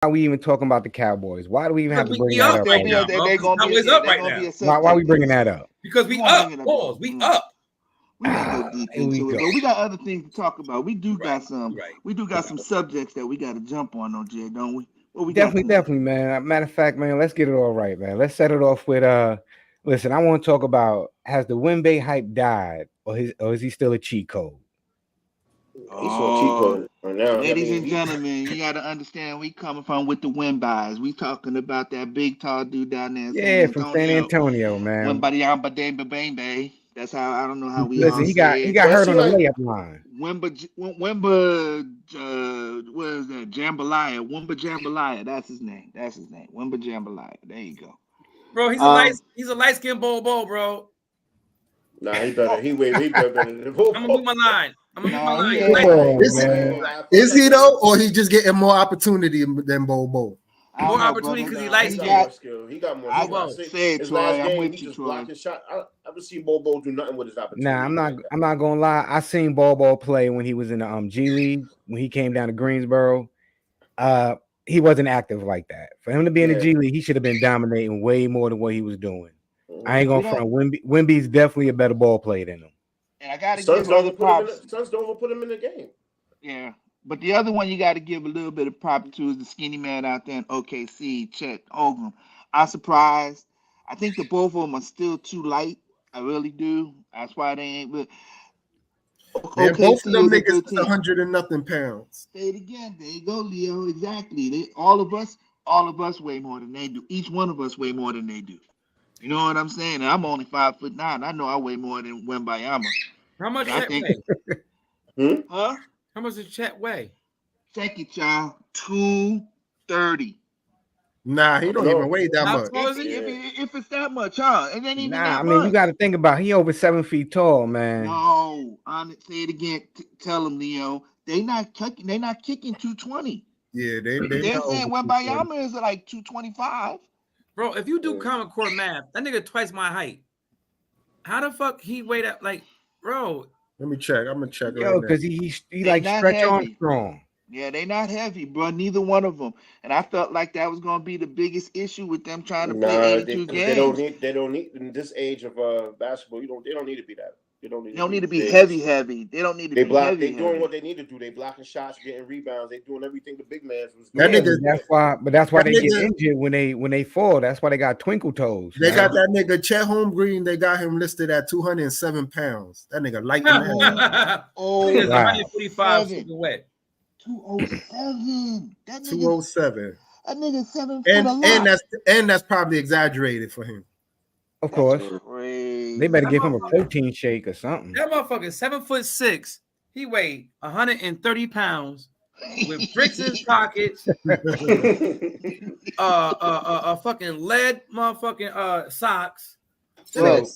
we even talking about the Cowboys? Why do we even have to Because bring we that up up right right now, now? bro. They Because gonna be Cowboys up they right gonna be now. a Why are we subject. bringing that up? Because We we won't bring up. it up. Pause. We up. We won't go deep Here we into it, go. but we got other things to talk about. We do You're right. got some. You're right. We do got some subjects that we got to jump on, Jay, don't we? What we got Definitely, tonight? definitely, man. Matter of fact, man, let's get it all right, man. Let's set it off with listen, I want to talk about, has the Wimby hype died, or is he still a cheat code? He's so cheap Oh, right now. I ladies mean, and gentlemen, you got to understand we coming from with the wind buys. We talking about that big tall dude down there in San Yeah, from San Antonio. Antonio, man. Wimba bang bang. That's how I don't know how we Listen, all say he it. got well, hurt see, on the like, layup line. What is that? Jambalaya. Wimba Jambalaya. That's his name. That's his name. Wimba Jambalaya. There you go. Bro, he's a light skinned bowl, bro. nah, he better. He way better than the Bobo. I'm gonna move my line. No, he He's ain't. light- Come on, Is, man. is he though, or he just getting more opportunity than Bobo? I don't More know, opportunity brother. because he Nah, light he got skinned. more skill. He got more I skill. I Bobo. see say it, his Troy. last I'm game, with he you, just Troy. blocked his shot. I haven't seen Bobo do nothing with his opportunity. Nah, like that. I'm not gonna lie. I seen Ball play when he was in the G League, when he came down to Greensboro. Uh he wasn't active like that. For him to be in the Yeah. G League, he should have been dominating way more than what he was doing. I ain't Mhm. gonna You know, front. Wimby's definitely a better ball player than him. and I got to Suns give don't other even put him in. props. Suns don't even put him in the game. Yeah. But the other one you got to give a little bit of props to is the skinny man out there in OKC, Chet Holmgren. I'm surprised. I think the both of them are still too light. I really do. That's why they ain't. But Man, both of OKC them is a niggas good is team. 100 and nothing pounds. Say it again. There you go, Leo. Exactly. All of us weigh more than they do. Each one of us weigh more than they do. You know what I'm saying? And I'm only 5'9". I know I weigh more than Wembayama. How much So I Chet think, weigh? huh? How much does Chet weigh? Check it, y'all. 230. Nah, he I don't don't even know. weigh that How much. tall is he? If it's that much, huh? It ain't even Nah, I that mean you much. got to think about, he over 7 feet tall, man. No, say it again. Tell them, Leo. They not kicking. They not kicking 220. Yeah, they They're not over saying 240. Wembayama is like 225. Bro, if you do Yeah. common core math, that nigga twice my height. How the fuck he weighed up like, bro? Let me check. I'm gonna check right Yo, now. because he They like not Stretch heavy. Armstrong. Yeah, they not heavy, bro. Neither one of them. And I felt like that was gonna be the biggest issue with them trying to play Nah, 82 because they don't games. need. They don't need in this age of basketball. They don't need to be that. They don't need They to don't need be to be big. heavy. They don't need to They be block. They heavy. doing what they need to do. They blocking shots, getting rebounds. They doing everything the big man was That doing. Yeah, nigga, but that's why that they get nigga, injured when they fall. That's why they got twinkle toes, they got man. that nigga Chet Holmgren. They got him listed at 207 pounds. That nigga light in the head. Oh, Nigga's Wow. 145 7. super wet. 207. That nigga 207, 7 foot a and lot. that's probably exaggerated for him. Of That's course, crazy. they better That give him a motherfucker, protein shake or something. that motherfucker 7'6". He weighed 130 pounds with bricks in his pockets, fucking lead motherfucking socks. but So,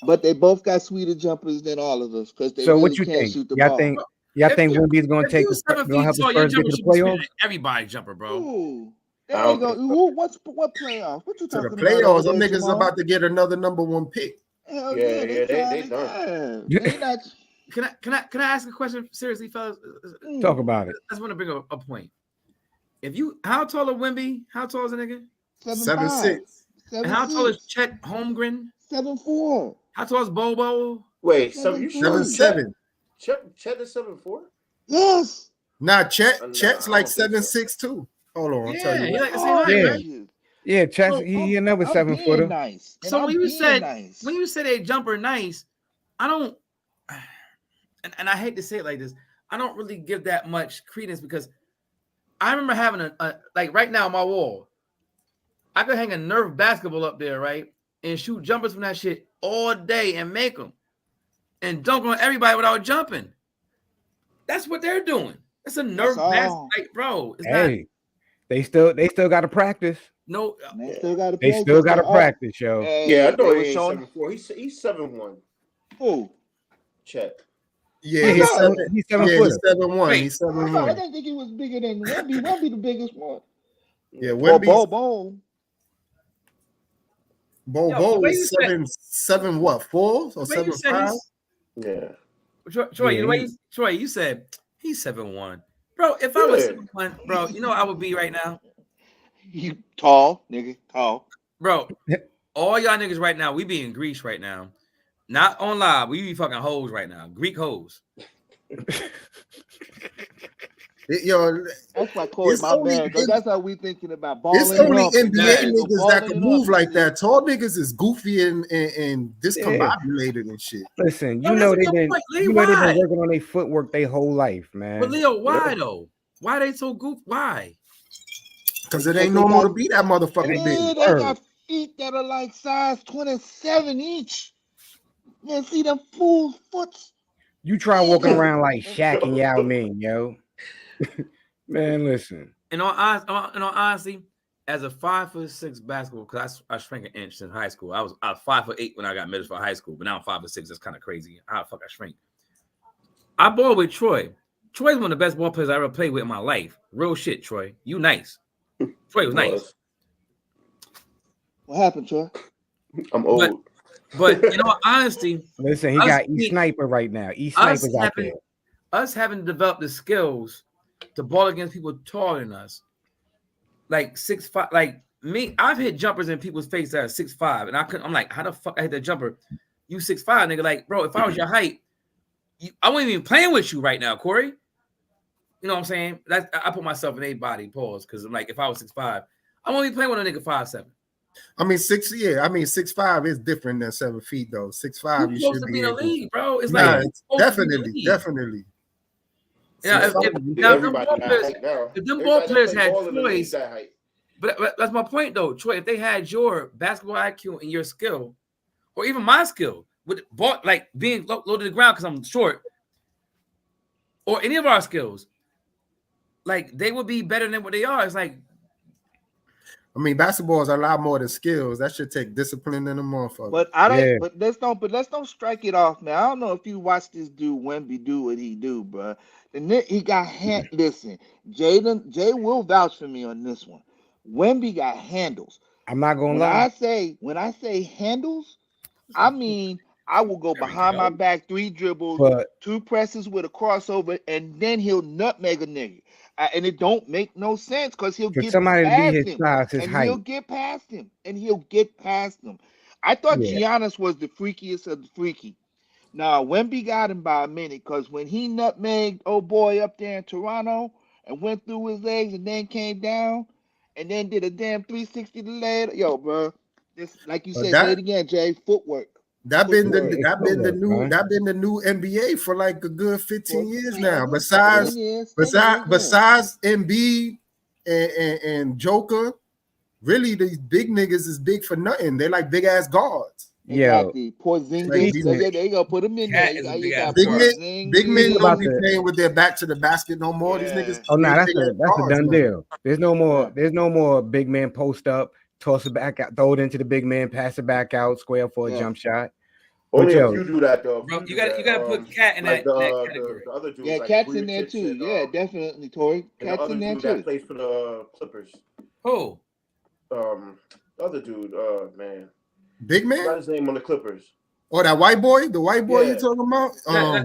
but they both got sweeter jumpers than all of us because they so really what you can't think? shoot the Y'all ball. think y'all If think you Wimby's gonna if take you 7 gonna feet help the tall, your Spurs get jumper to the should be sweeter playoffs? than everybody's jumper, bro. Ooh. I There you don't go. think so. What playoffs? What you To the talking about over playoffs, them there, niggas is Jamal? about to get another number one pick. Hell Yeah, yeah, they done. They not. Can I ask a question seriously, fellas? Talk Mm, about it. I just want to bring a point. If you, how tall is Wimby? How tall is a nigga? 7'5", 7'6". And how tall is 7'6", Chet Holmgren? 7'4", How tall is Bobo? Wait, so you sure 7'3". 7'7". Chet is 7'4"? Yes. Nah, Nah, Chet's I like don't think so. 7'6" too. Hold on, I'll tell Yeah, you he right. like the same Oh, height, Yeah, right? you. yeah. Chess, So, he another I'm 7 footer. being nice. And so I'm being nice. when you said a jumper nice, I don't, and I hate to say it like this, I don't really give that much credence because I remember having a like right now on my wall, I could hang a Nerf basketball up there, right, and shoot jumpers from that shit all day and make them and dunk on everybody without jumping. That's what they're doing. It's a That's Nerf basketball, all. like, bro. It's not Hey, they still got to practice. no. And they Yeah, still got to They play still because got they to are. practice, yo. yeah. I Hey, know they he were ain't showing 7'4". He's 7'1". who? Chet. Yeah, I he's thought. seven. He's 7 Yeah, he's footer. 7'1". Wait, He's I thought. I 7'1". didn't think he was bigger than Wemby. Wemby the biggest one. Yeah, Well, Wemby's Bo. yo, the Bo way you is said, 7 what 4 or the way you said 7'5". Yeah. Troy, Yeah, the way Troy, you said he's 7'1". Bro, if I was 7'1", bro, you know what I would be right now? You tall, nigga, tall. Bro, all y'all niggas right now, we be in Greece right now. Not on live, we be fucking hoes right now. Greek hoes. Yo, That's why Corey, it's my only man, because that's how we thinking about it's balling only it up. NBA Yeah. niggas that can move like nigga. that. Tall niggas is goofy and discombobulated and shit. Listen, Yo, you that's know a they've good been point, Lee. you know they've Why? been working on their footwork their whole life, But man. Leo, why though? Why they so goofy? Why? Because it ain't normal to be that motherfucking They- big. Yeah, they Word. got feet that are like size 27 each. Man, see them fool foots. You try walking Nigga. around like Shaq and Yao Ming, yo. Man, listen. In all honesty, as a 5'6" basketball, because I shrank an inch in high school. I was 5'8" when I got measured for high school, but now I'm 5'6". That's kind of crazy. How the fuck I shrink? I balled with Troy. Troy's one of the best ball players I ever played with in my life. Real shit, Troy. You nice. Troy was nice. What happened, Troy? I'm old. But in all honesty, Listen, he Us got being- East Sniper right now. East us Sniper's out there. having developed the skills to ball against people taller than us, like 6'5", like me, I've hit jumpers in people's face that are 6'5", and I'm like, how the fuck I hit that jumper? You 6'5", nigga. Like, bro, if I was your height, I wouldn't even playing with you right now, Corey. You know what I'm saying? I put myself in a body, pause, because I'm like, if I was 6'5", I won't be playing with a nigga 5'7". I mean, 6'5" is different than 7 feet, though. 6'5", you supposed should to be be in the able. league, bro. It's Nah, like it's supposed to be in the definitely. league. Yeah, if them Everybody ball got players, height now. if them ball Everybody that players play had ball in the league Troy's, that height. but that's my point though, Troy. If they had your basketball IQ and your skill, or even my skill, with ball like being low to the ground because I'm short, or any of our skills, like they would be better than what they are. It's like, I mean, basketball is a lot more than skills. That should take discipline in a motherfucker. But I don't. Yeah. But let's don't strike it off, man. I don't know if you watch this dude Wemby do what he do, bro. He got hand. Listen, Jay will vouch for me on this one. Wemby got handles. I'm not gonna When lie. I say handles, I mean I will go There we behind my go. back, 3 dribbles, But 2 presses with a crossover, and then he'll nutmeg a nigga. And it don't make no sense because he'll for get somebody to be past his him. size, his And height, he'll get past him. I thought yeah. Giannis was the freakiest of the freaky. Now, Wemby got him by a minute because when he nutmegged old boy up there in Toronto and went through his legs and then came down and then did a damn 360 to leg. Yo, bro, this like you But said, say it again, Jay. Footwork. That been the Footwork. that been the Footwork, new man. that been the new NBA for like a good 15 years now. 10 Besides years, 10 years, yeah. besides Embiid and Joker, really these big niggas is big for nothing. They like big ass guards. Yo, Exactly. Porzingis. Like, Yeah, there you go. Put him in Cat there. is a You big got ass Big guard. men, big men Porzingis. about don't be the- playing with their back to the basket no more. These Yeah. niggas. oh no, big that's ass a guards done now. deal. There's no more. Yeah. There's no more big man post up, toss it back out, throw it into the big man, pass it back out, square for a Yeah. jump shot. Only But if you do that though. Bro, you gotta put Cat in like that category. the other dudes. Yeah, like Cat's in there Vujicic too. and, Yeah, definitely, Tori. and the Cat's other in there dude too. that plays for the Clippers. Who? The other dude, man. Big What's man? his name on the Clippers? Oh, that white boy? The white boy Yeah. you talking about?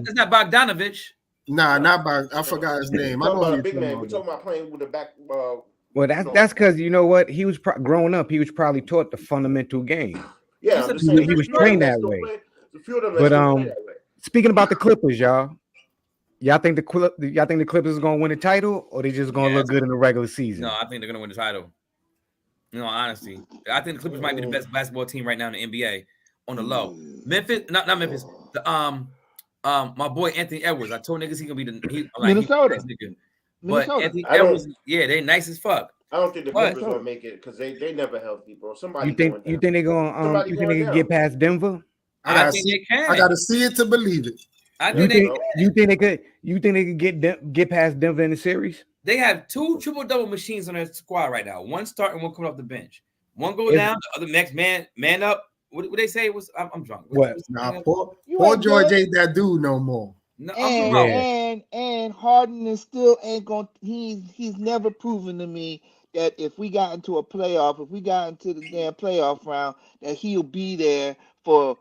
That's not Bogdanovich. Nah, not by I forgot his name. I Talking know about who a you're big talking man. We're about. talking about playing with the back. well, No. that's because you know what he was growing up. He was probably taught the fundamental game. Yeah, He's I'm a just saying. big he was there's a few of trained them that still way. play- there's a few of them that But still play that way. speaking about the Clippers, y'all think the Clippers is gonna win the title, or they just gonna look Yes. good in the regular season? No, I think they're gonna win the title. No, honestly, I think the Clippers might be the best basketball team right now in the NBA on the low. Memphis, not Memphis. The my boy Anthony Edwards. I told niggas he gonna be Minnesota. He's a nice nigga. But Minnesota. Anthony I don't- Edwards, yeah, they nice as fuck. I don't think the What? Clippers gonna make it because they never healthy, bro. Somebody You think going down. they're gonna Somebody you think going they can down. get past Denver? I think they can. I gotta see it to believe it. I You think they think they could get past Denver in the series? They have 2 triple-double machines on their squad right now. One starting, one coming off the bench. One go If- down, the other next man up. What they say was I'm drunk. What? Nah, Paul You Paul ain't George good. ain't that dude no more. No, I'm talking about. And Harden is still ain't going. He's never proven to me that if we got into a playoff, if we got into the damn playoff round, that he'll be there for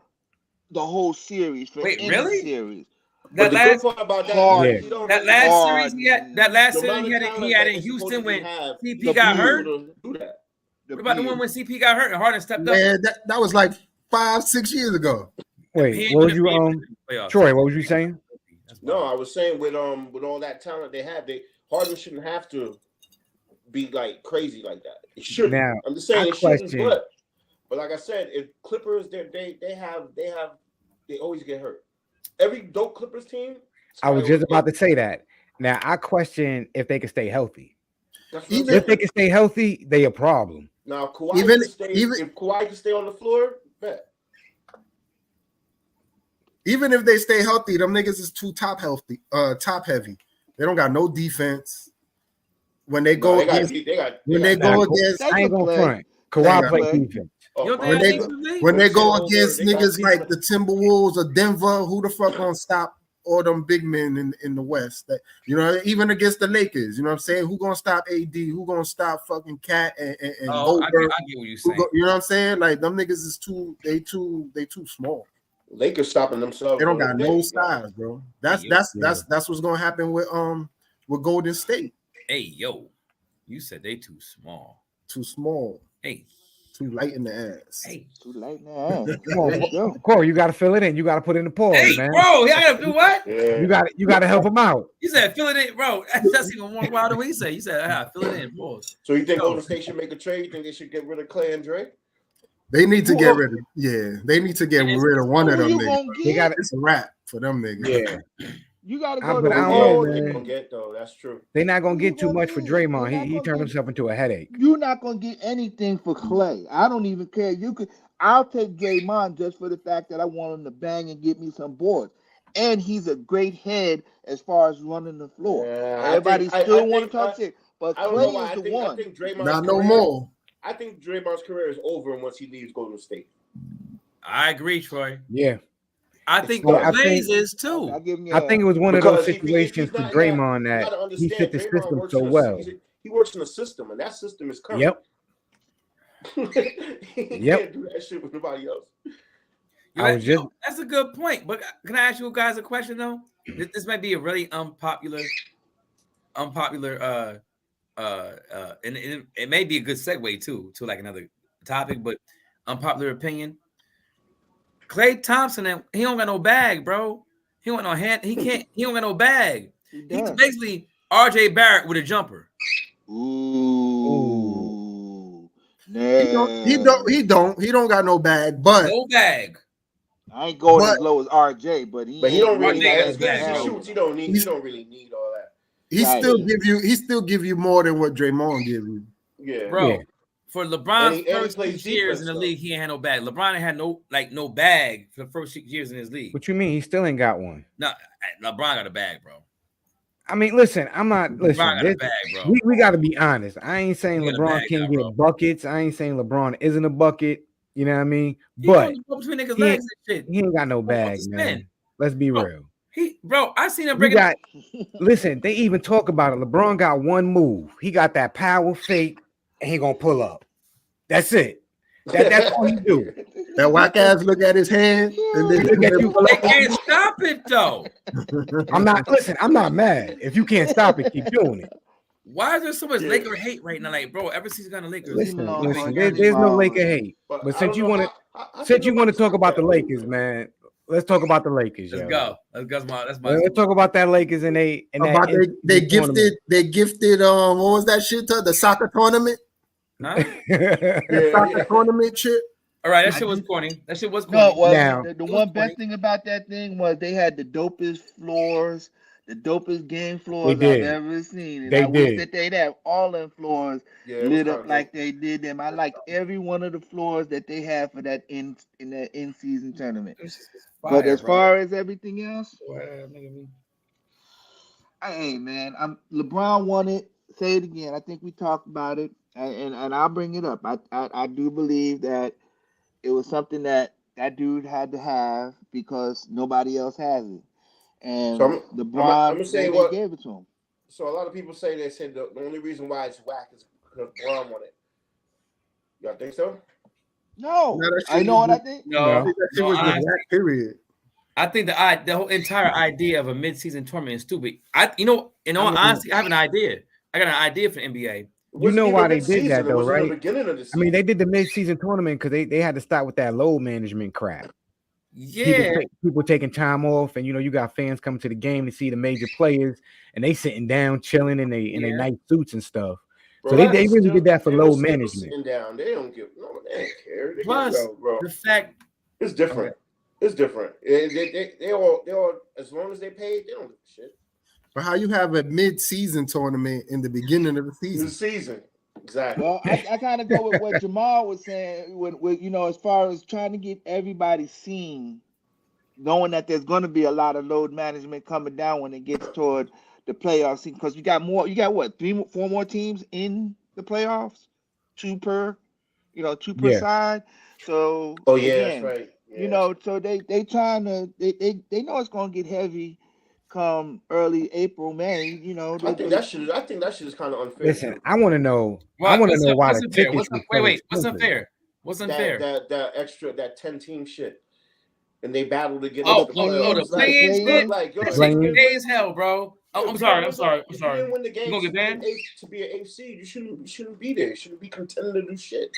the whole series. For Wait, any really? series. That the last good part about that, Hard. Yeah. he don't that really last have series he had, that last the series amount he of had, talent that in they Houston supposedly when have. CP got hurt. To do that. What about the one when CP got hurt and Harden stepped up? Man, that was like 5-6 years ago. Wait, He ain't what was gonna you be in the playoffs. Troy? What was you saying? That's No, wild. I was saying with all that talent they have, Harden shouldn't have to be like crazy like that. It shouldn't. Now, I'm just saying I it shouldn't, question- but like I said, if Clippers they always get hurt. Every dope Clippers team. I was just about to say that. Now I question if they can stay healthy. That's what Even I'm If they can stay healthy, they a problem. now Kawhi Even- can stay, even- if Kawhi can stay on the floor, bet. Even if they stay healthy, them niggas is too top heavy. They don't got no defense. When they go against, they got against, I ain't gonna play. front. They Kawhi can play play. defense. You don't when think they that's defense? when they go They against got niggas like defense. the Timberwolves or Denver, who the fuck gonna stop all them big men in the West? That, you know, even against the Lakers, you know what I'm saying? Who gonna stop AD? Who gonna stop fucking Cat and Oh, I Goldberg? get what you're Who saying. you know what I'm saying? Like them niggas is too small. Lakers stopping themselves. They don't on got the no day. size, bro. That's Yeah. that's what's gonna happen with Golden State. Hey, yo, you said they too small. Too small, Hey, too light in the ass. hey, Too late now. Come on, There you go. Corey, you got to fill it in. You got to put in the pause, hey, man. bro, you gotta do what? Yeah. You got to help him out. You said fill it in, bro. That's even more wild than what you said. You said, fill it in, pause. So you think No. Golden State should make a trade? You think they should get rid of Clay and Dre? They need to get rid of they need to get rid of one of Who them you niggas. gonna They get? got It's a wrap for them niggas. Yeah, You gotta I- go but to I don't war. know, They man. gonna get though. That's true. they're not gonna Who you get too gonna much for get? Draymond. They're not He gonna turned get- himself into a headache. You're not gonna get anything for Clay. I don't even care. You could. I'll take Draymond just for the fact that I want him to bang and get me some boards, and he's a great head as far as running the floor. Yeah, Everybody I still want to think- talk shit, but I don't Clay know why. is the I one. think Draymond's Not no career- more. I think Draymond's career is over once he leaves Golden State. I agree, Troy. Yeah, I think Well, I Blaze think- is too. I give him I think it was one of those Because if situations he's for not- Draymond you that gotta he understand, fit the Draymond system works so in a- well. He works in a system, and that system is current. Yep. He Yep. can't do that shit with nobody else. I was just That's a good point. But can I ask you guys a question though? This might be a really unpopular, and it may be a good segue too to like another topic, but unpopular opinion. Klay Thompson, he don't got no bag, bro. He don't got no hand. He don't got no bag. he He's does. basically RJ Barrett with a jumper. Ooh. He don't got no bag, but No bag. I ain't going But- as low as RJ, but he don't really really. got As good as that he shoots, he don't really need all that. he Right. still give you more than what Draymond give you. Yeah, Bro, Yeah. for LeBron's And he first plays 6 years in defense, the though. league, he ain't had no bag. LeBron ain't had no bag for the first 6 years in his league. what you mean? He still ain't got one. No, LeBron got a bag, bro. I mean, listen, I'm not LeBron got a listen. bag, bro. We got to be honest. I ain't saying He got a LeBron bag can't now, get bro. buckets. I ain't saying LeBron isn't a bucket. You know what I mean? He But going between niggas' he- legs and shit. he ain't got no Wants bag, to man. spin. Let's be Bro, real. I seen him We breaking. got listen. They even talk about it. LeBron got one move. He got that power fake, and he gonna pull up. That's it. That's all he do. That whack ass look at his hand and then Look at you. They can't stop it though. I'm not. Listen, I'm not mad. If you can't stop it, keep doing it. Why is there so much Yeah. Laker hate right now? Like, bro, ever since he's got the Lakers, Listen, No, listen. no, There's no no. Laker hate. But But I since don't you know want to, how since you can want to nobody talk about the stop Lakers, that? man, let's talk about the Lakers, let's yo. go. That's my. Let's talk about that Lakers and they and about that they NCAA gifted what was that shit to the soccer tournament? Huh? tournament. Soccer tournament shit. All right, that shit was corny. That shit was corny. No, it wasn't. Now- The It was one best funny. thing about that thing was they had the dopest floors, the dopest game floors I've did. ever seen. And They I wish did. that they'd have all them floors Yeah, it was lit kinda up like dope. they did them. I liked every one of the floors that they had for that in that in season tournament. But as far as everything else, hey man, LeBron won it. Say it again. I think we talked about it, and I'll bring it up. I do believe that it was something that dude had to have because nobody else has it, and So I'm LeBron gonna say they what. gave it to him. So a lot of people say the only reason why it's whack is because LeBron won it. Y'all think so? No, No, that I shit know was what I the- think. No, That shit was the honestly, whack period. I think the whole entire idea of a mid-season tournament is stupid. In all honesty, I have an idea. I got an idea for the NBA. It You wasn't know even why they did that mid-season. It though, was in the right? beginning of the I season. mean, they did the mid-season tournament because they had to stop with that load management crap. Yeah, People taking time off, and you got fans coming to the game to see the major players, and they sitting down, chilling in they nice suits and stuff. So they Relax, really did that for they load was still management. sitting down. They don't care. They plus bro. the fact It's different. Okay. It's different. They all as long as they paid, they don't give a shit. But how you have a mid-season tournament in the beginning of the The season? season, exactly. Well, I kind of go with what Jamal was saying, with as far as trying to get everybody seen, knowing that there's going to be a lot of load management coming down when it gets toward the playoffs, because you got what, 4 more teams in the playoffs, 2 per Yeah. side. So Oh yeah, again, that's right. Yeah. so they trying to they know it's going to get heavy come early April, May. I think that shit is kind of unfair. Listen, too. I want to know. I want to know why the unfair? tickets. What's unfair? What's unfair? That extra 10-team shit, and they battle to get Oh, into the play-in? playoffs. The play-in shit? Like, yo, That Play-in? shit gay as hell, bro. Oh, I'm sorry. If you didn't win the game You gonna get banned? to be an eighth seed, you shouldn't be there. You shouldn't be contending to do shit,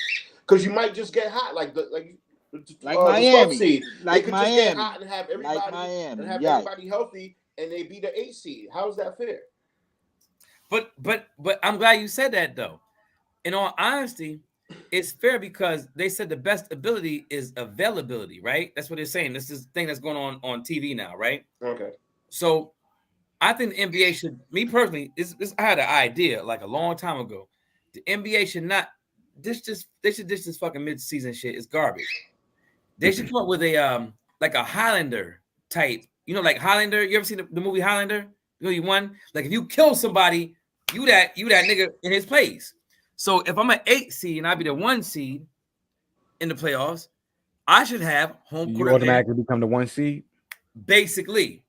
because you might just get hot like Miami, the 12 seed. like they could Miami, just get hot and have everybody everybody healthy, and they be the 8th seed. How is that fair? But I'm glad you said that though. In all honesty, it's fair because they said the best ability is availability, right? That's what they're saying. This is the thing that's going on TV now, right? Okay. So I think the NBA should, me personally, I had an idea like a long time ago. The NBA should not they should ditch this fucking mid-season shit. It's garbage. They should come up with a like a Highlander type. Like Highlander. You ever seen the movie Highlander? You won. Like if you kill somebody, you that nigga in his place. So if I'm an 8 seed and I be the 1 seed in the playoffs, I should have home court. You automatically become the 1 seed. Basically,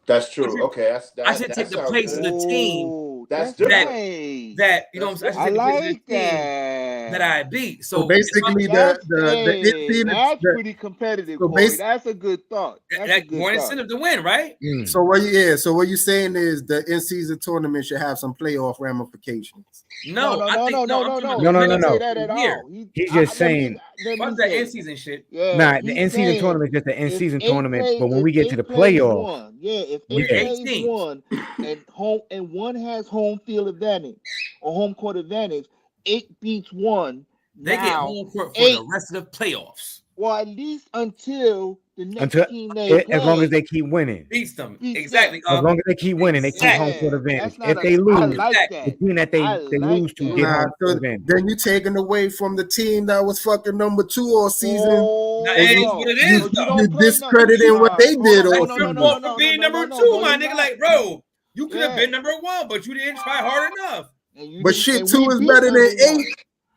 that's true. Okay, I should take the place of the team. That's different. That you know what I'm saying? I like that. That I beat. So basically, that's pretty competitive. So Corey. That's a good thought. That's more incentive to win, right? So what you're saying is the in-season tournament should have some playoff ramifications. No. Say that at all. He's just saying. What's that in-season shit? Yeah, nah, the in-season tournament is just the in-season tournament. But when we get to the playoffs, if 8 plays 1 and 1 has home field advantage or home court advantage, 8 beats 1. They get home court for the rest of the playoffs. Well, at least until the next team as long as they keep winning. Beats them. Exactly. As long as they keep winning, they keep home court advantage. If they lose, the team that they lose to get home court advantage. Then you're taking away from the team that was fucking number 2 all season. You discrediting what they did all season. For being number 2, my nigga. Like, bro, you could have been number 1, but you didn't try hard enough. But shit, 2 is better than 8.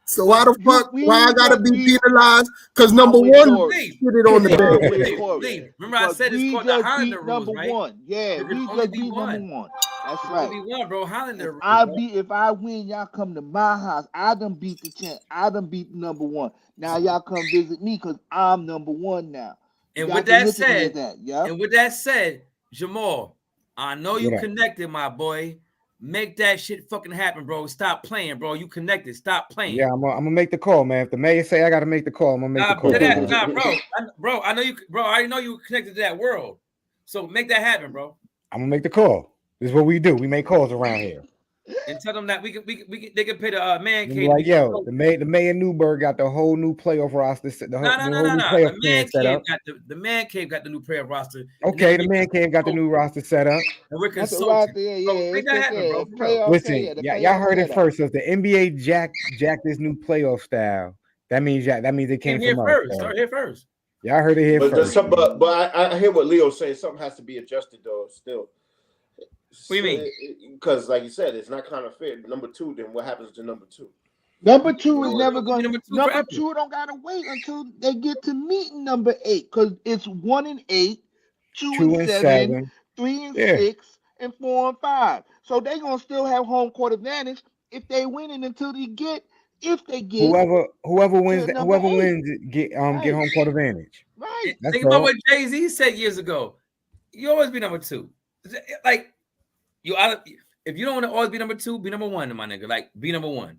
So why the fuck? Why I gotta be penalized? Because number 1 put it on the bench. Remember, I said it's called the Highlander rules, right? One. Yeah, we just beat number 1. That's right. Be 1, bro. Highlander. If I win, y'all come to my house. I done beat the champ. I done beat number 1. Now y'all come visit me because I'm number 1 now. And with that said, Jamal, I know you connected, my boy. Make that shit fucking happen, bro. Stop playing, bro. You connected. Stop playing. Yeah, I'm gonna make the call, man. If the mayor say I gotta make the call, I'm gonna make the call. Bro. I know you, bro. I already know you connected to that world. So make that happen, bro. I'm gonna make the call. This is what we do. We make calls around here. And tell them that we can they can pay the Mancave. Like, yo, the mayor Newberg got the whole new playoff roster. The Mancave got the new playoff roster. Okay, the Mancave got the new roster set up. And we're consulting. Make that happen, bro. Listen, y'all heard it first. So if the NBA jack this new playoff style, that means it came from us. Start here first. Y'all heard it here first. But I hear what Leo's saying. Something has to be adjusted though. Still. What do you mean? Because, like you said, it's not kind of fair. Number 2, then what happens to number 2? Number 2 is never going. Number 2 don't gotta wait until they get to meet number 8 because it's 1 and 8, 2 and 7, 3 and 6, and 4 and 5. So they gonna still have home court advantage if they winning until they get. If they get whoever wins get home court advantage. Right. That's Think about all. what Jay-Z said years ago. You always be number two. Like you out. If you don't want to always be number two, be number one, my nigga. Like be number one.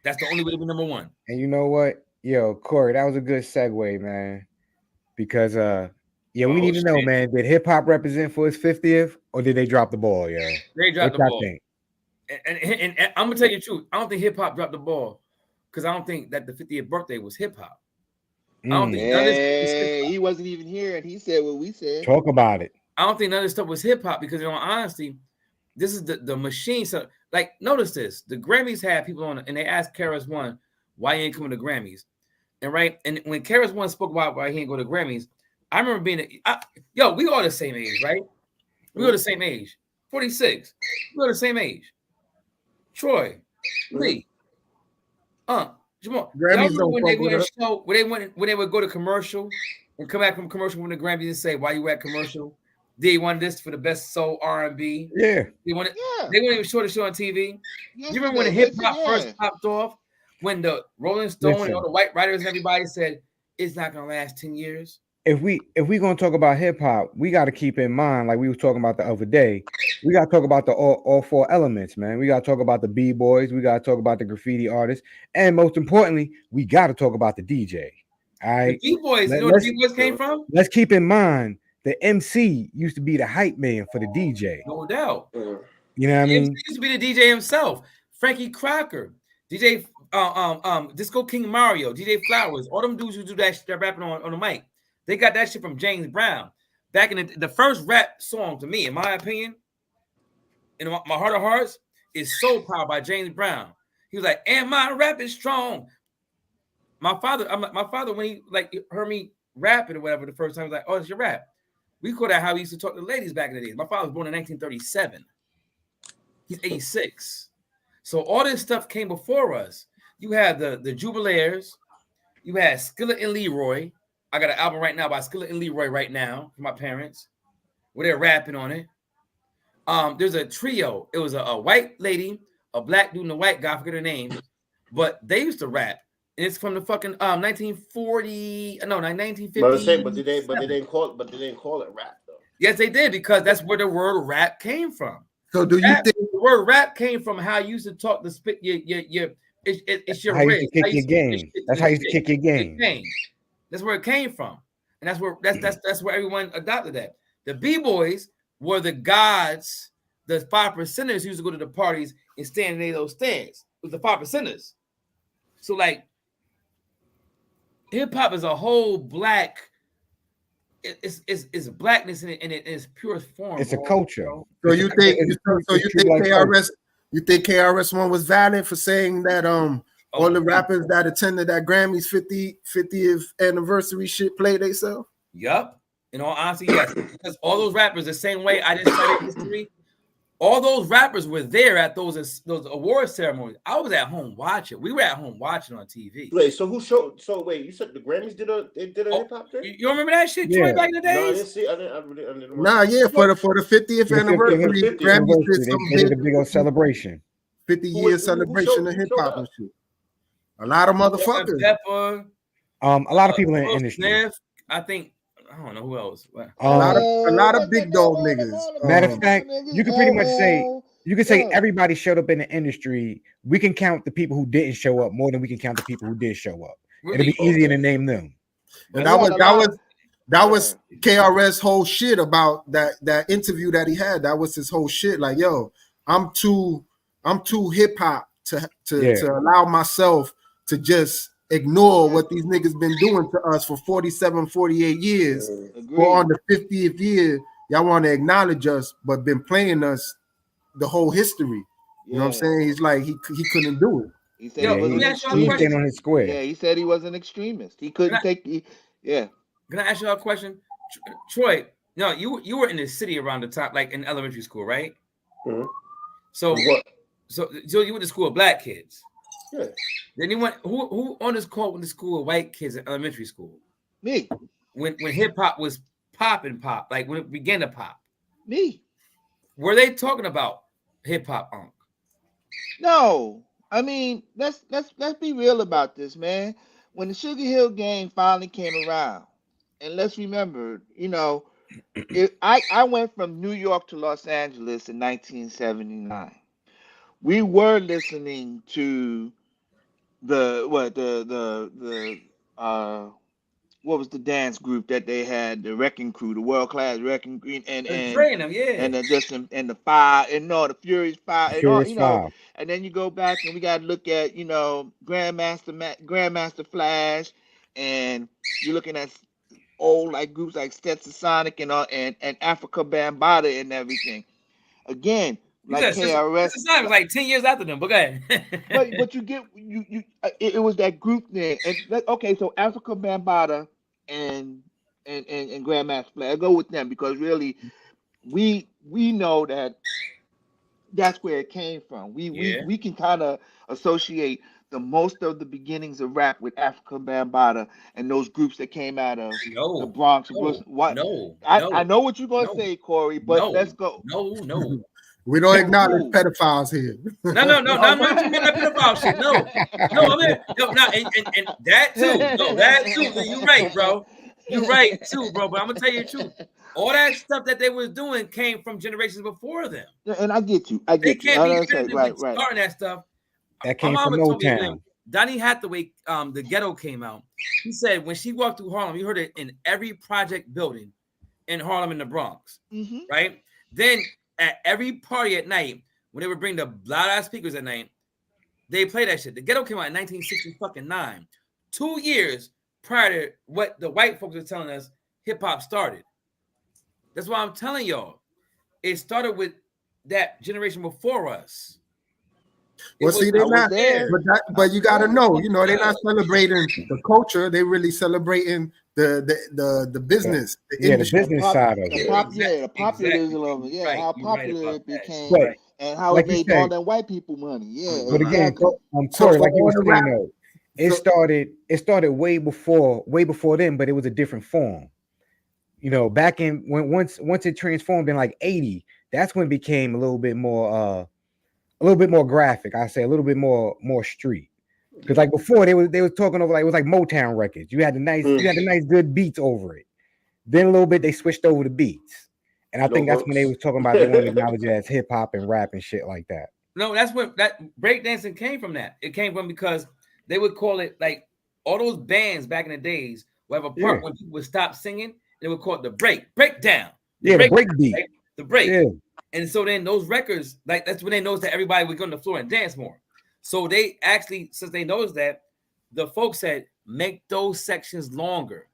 That's the only way to be number one. And you know what? Yo, Corey, that was a good segue, man. Because yeah, we Oh, need to know, shit. man. Did hip hop represent for his 50th, or did they drop the ball, yo? They dropped What the y'all ball. think? And I'm gonna tell you the truth. I don't think hip hop dropped the ball because I don't think that the 50th birthday was hip hop. I don't think none of this stuff was hip Hey, hop. he wasn't even here, and he said what we said. Talk about it. I don't think none of this stuff was hip hop because, in all honesty, this is the machine. So, like, notice this: the Grammys had people on, and they asked KRS One why he ain't coming to Grammys, and when KRS One spoke about why he ain't go to Grammys, I remember being, yo, we all the same age, right? We all the same age, 46. We all the same age. Troy, Lee, Jamal. Y'all Grammys remember don't when they fuck with went us. show when they would go to commercial and come back from commercial when the Grammys and say, "Why you at commercial?" They wanted this for the best soul R&B. Yeah. They wanted. Yeah. They wouldn't even show the show on TV. Yes, You remember when the they hip did. hop Yeah. first popped off? When the Rolling Stone Listen. and all the white writers and everybody said it's not gonna last 10 years. If we gonna talk about hip hop, we got to keep in mind, like we was talking about the other day, we got to talk about the all four elements, man. We got to talk about the b-boys, we got to talk about the graffiti artists, and most importantly, we got to talk about the DJ. All The right, B-boys, you know where the B-boys came from? let's keep in mind the MC used to be the hype man for the DJ. No doubt. You know what I The MC mean? used to be the DJ himself. Frankie Crocker, DJ Disco King Mario, DJ Flowers, all them dudes who do that rapping on the mic. They got that shit from James Brown. Back in the first rap song, to me, in my opinion, in my heart of hearts, is Soul Power by James Brown. He was like, "And my rap is strong." My father, when he like heard me rapping or whatever the first time, he was like, "Oh, it's your rap." We call that how we used to talk to ladies back in the day. My father was born in 1937. He's 86. So all this stuff came before us. You had the Jubilaires. You had Skillet and Leroy. I got an album right now by Skillet and Leroy right now for my parents, where they're rapping on it. There's a trio. It was a white lady, a black dude, and a white guy. I forget her name, but they used to rap. And it's from the fucking 1940. No, 1950. But they didn't call it rap though. Yes, they did, because that's where the word rap came from. So do you think The word rap came from how you used to talk to spit your it's your How you rig. used to kick your game. That's how you used to kick your game. That's where it came from, and that's where everyone adopted that. The B-boys were the gods. The 5%ers used to go to the parties and stand in those stands with the 5%ers. So like, hip hop is a whole black. It's blackness in its purest form. It's a culture. so you think like KRS you think KRS-One was valid for saying that all the rappers that attended that Grammys 50th anniversary shit play themselves? Yup. In all honesty, yes. Because all those rappers, the same way I just studied history, all those rappers were there at those award ceremonies. I was at home watching. We were at home watching on TV. Wait, so who showed? So wait, you said the Grammys did a hip hop thing? You remember that shit, Troy, Yeah. back in the No, I days? didn't see. I didn't Nah, yeah, for the 50th The 50th anniversary, 50th Grammys did some They did a big old celebration. 50-year who celebration showed- of who hip showed hop up? and shit. A lot of motherfuckers. Pepper, A lot of people in the Will industry. Smith, I think. I don't know who else. A lot of big dog niggas. Matter of fact, you can pretty much say Yeah. everybody showed up in the industry. We can count the people who didn't show up more than we can count the people who did show up. It'll be easier to name them. And that was KRS whole shit about that interview that he had. That was his whole shit. Like, yo, I'm too hip hop to allow myself to just ignore what these niggas been doing to us for 47, 48 years. For on the 50th year, y'all want to acknowledge us, but been playing us the whole history. You know what I'm saying? He's like he couldn't do it. He said Yo, he let me wasn't ask y'all a He question. stayed on his square. Yeah, he said he was an extremist. He couldn't take. Yeah. Can I ask you a question, Troy? No, you were in the city around the time, like in elementary school, right? Mhm. So What? So you went to school with black kids. Yeah. Then you went. Who on this call went to school with white kids in elementary school? Me. When hip hop was pop, like when it began to pop. Me. Were they talking about hip hop, Unc? No. I mean, let's be real about this, man. When the Sugar Hill Gang finally came around, And let's remember, I went from New York to Los Angeles in 1979. We were listening to the what was the dance group that they had, the Wrecking Crew, the World Class Wrecking Crew, and Training them, yeah. the Fire, and no, the Furious Five, and all, Furious Five. and then you go back and we got to look at Grandmaster Flash, and you're looking at old like groups like Stetson Sonic and all, and Africa Bambaataa and everything. Again, like KRS, it was like 10 years after them. But go ahead. but you get it was that group thing. And okay, so Africa Bambaataa and Grandmaster Flash, I go with them because really we know that's where it came from. We can kind of associate the most of the beginnings of rap with Africa Bambaataa and those groups that came out of the Bronx. I know what you're gonna say, Corey, but let's go. No. We don't acknowledge pedophiles here. No, I'm not talking about pedophile shit. No, I mean, and that too. No, that too. You're right, bro. You're right too, bro. But I'm gonna tell you the truth. All that stuff that they was doing came from generations before them. Yeah, and I get you. They can't be starting that stuff. That came from Motown. Donny Hathaway, the Ghetto came out. He said when she walked through Harlem, you heard it in every project building in Harlem in the Bronx, right? Then at every party at night, when they would bring the loud-ass speakers at night, they play that shit. The Ghetto came out in 1969, 2 years prior to what the white folks are telling us hip-hop started. That's why I'm telling y'all. It started with that generation before us. Well, see, they're not there. But you got to know, they're not celebrating the culture. They're really celebrating the business, the industry. The business side of it. The populism of it. How popular it became, and how it made all that white people money. Yeah, but again, Corey, like you were saying, it started way before then, but it was a different form. Back in once it transformed in like 80, that's when it became a little bit more graphic. I say a little bit more street. Because like before they was talking over, like it was like Motown records. You had the nice good beats over it. Then a little bit they switched over the beats, and I think that's when they was talking about they wanted to acknowledge it as hip hop and rap and shit like that. No, that's what that breakdancing came from. That it came from because they would call it like all those bands back in the days would have a part when people would stop singing. They would call it the breakdown. The break beat, right? The break. Yeah. And so then those records, like that's when they noticed that everybody would go on the floor and dance more. So they actually, since they noticed that, the folks said, make those sections longer.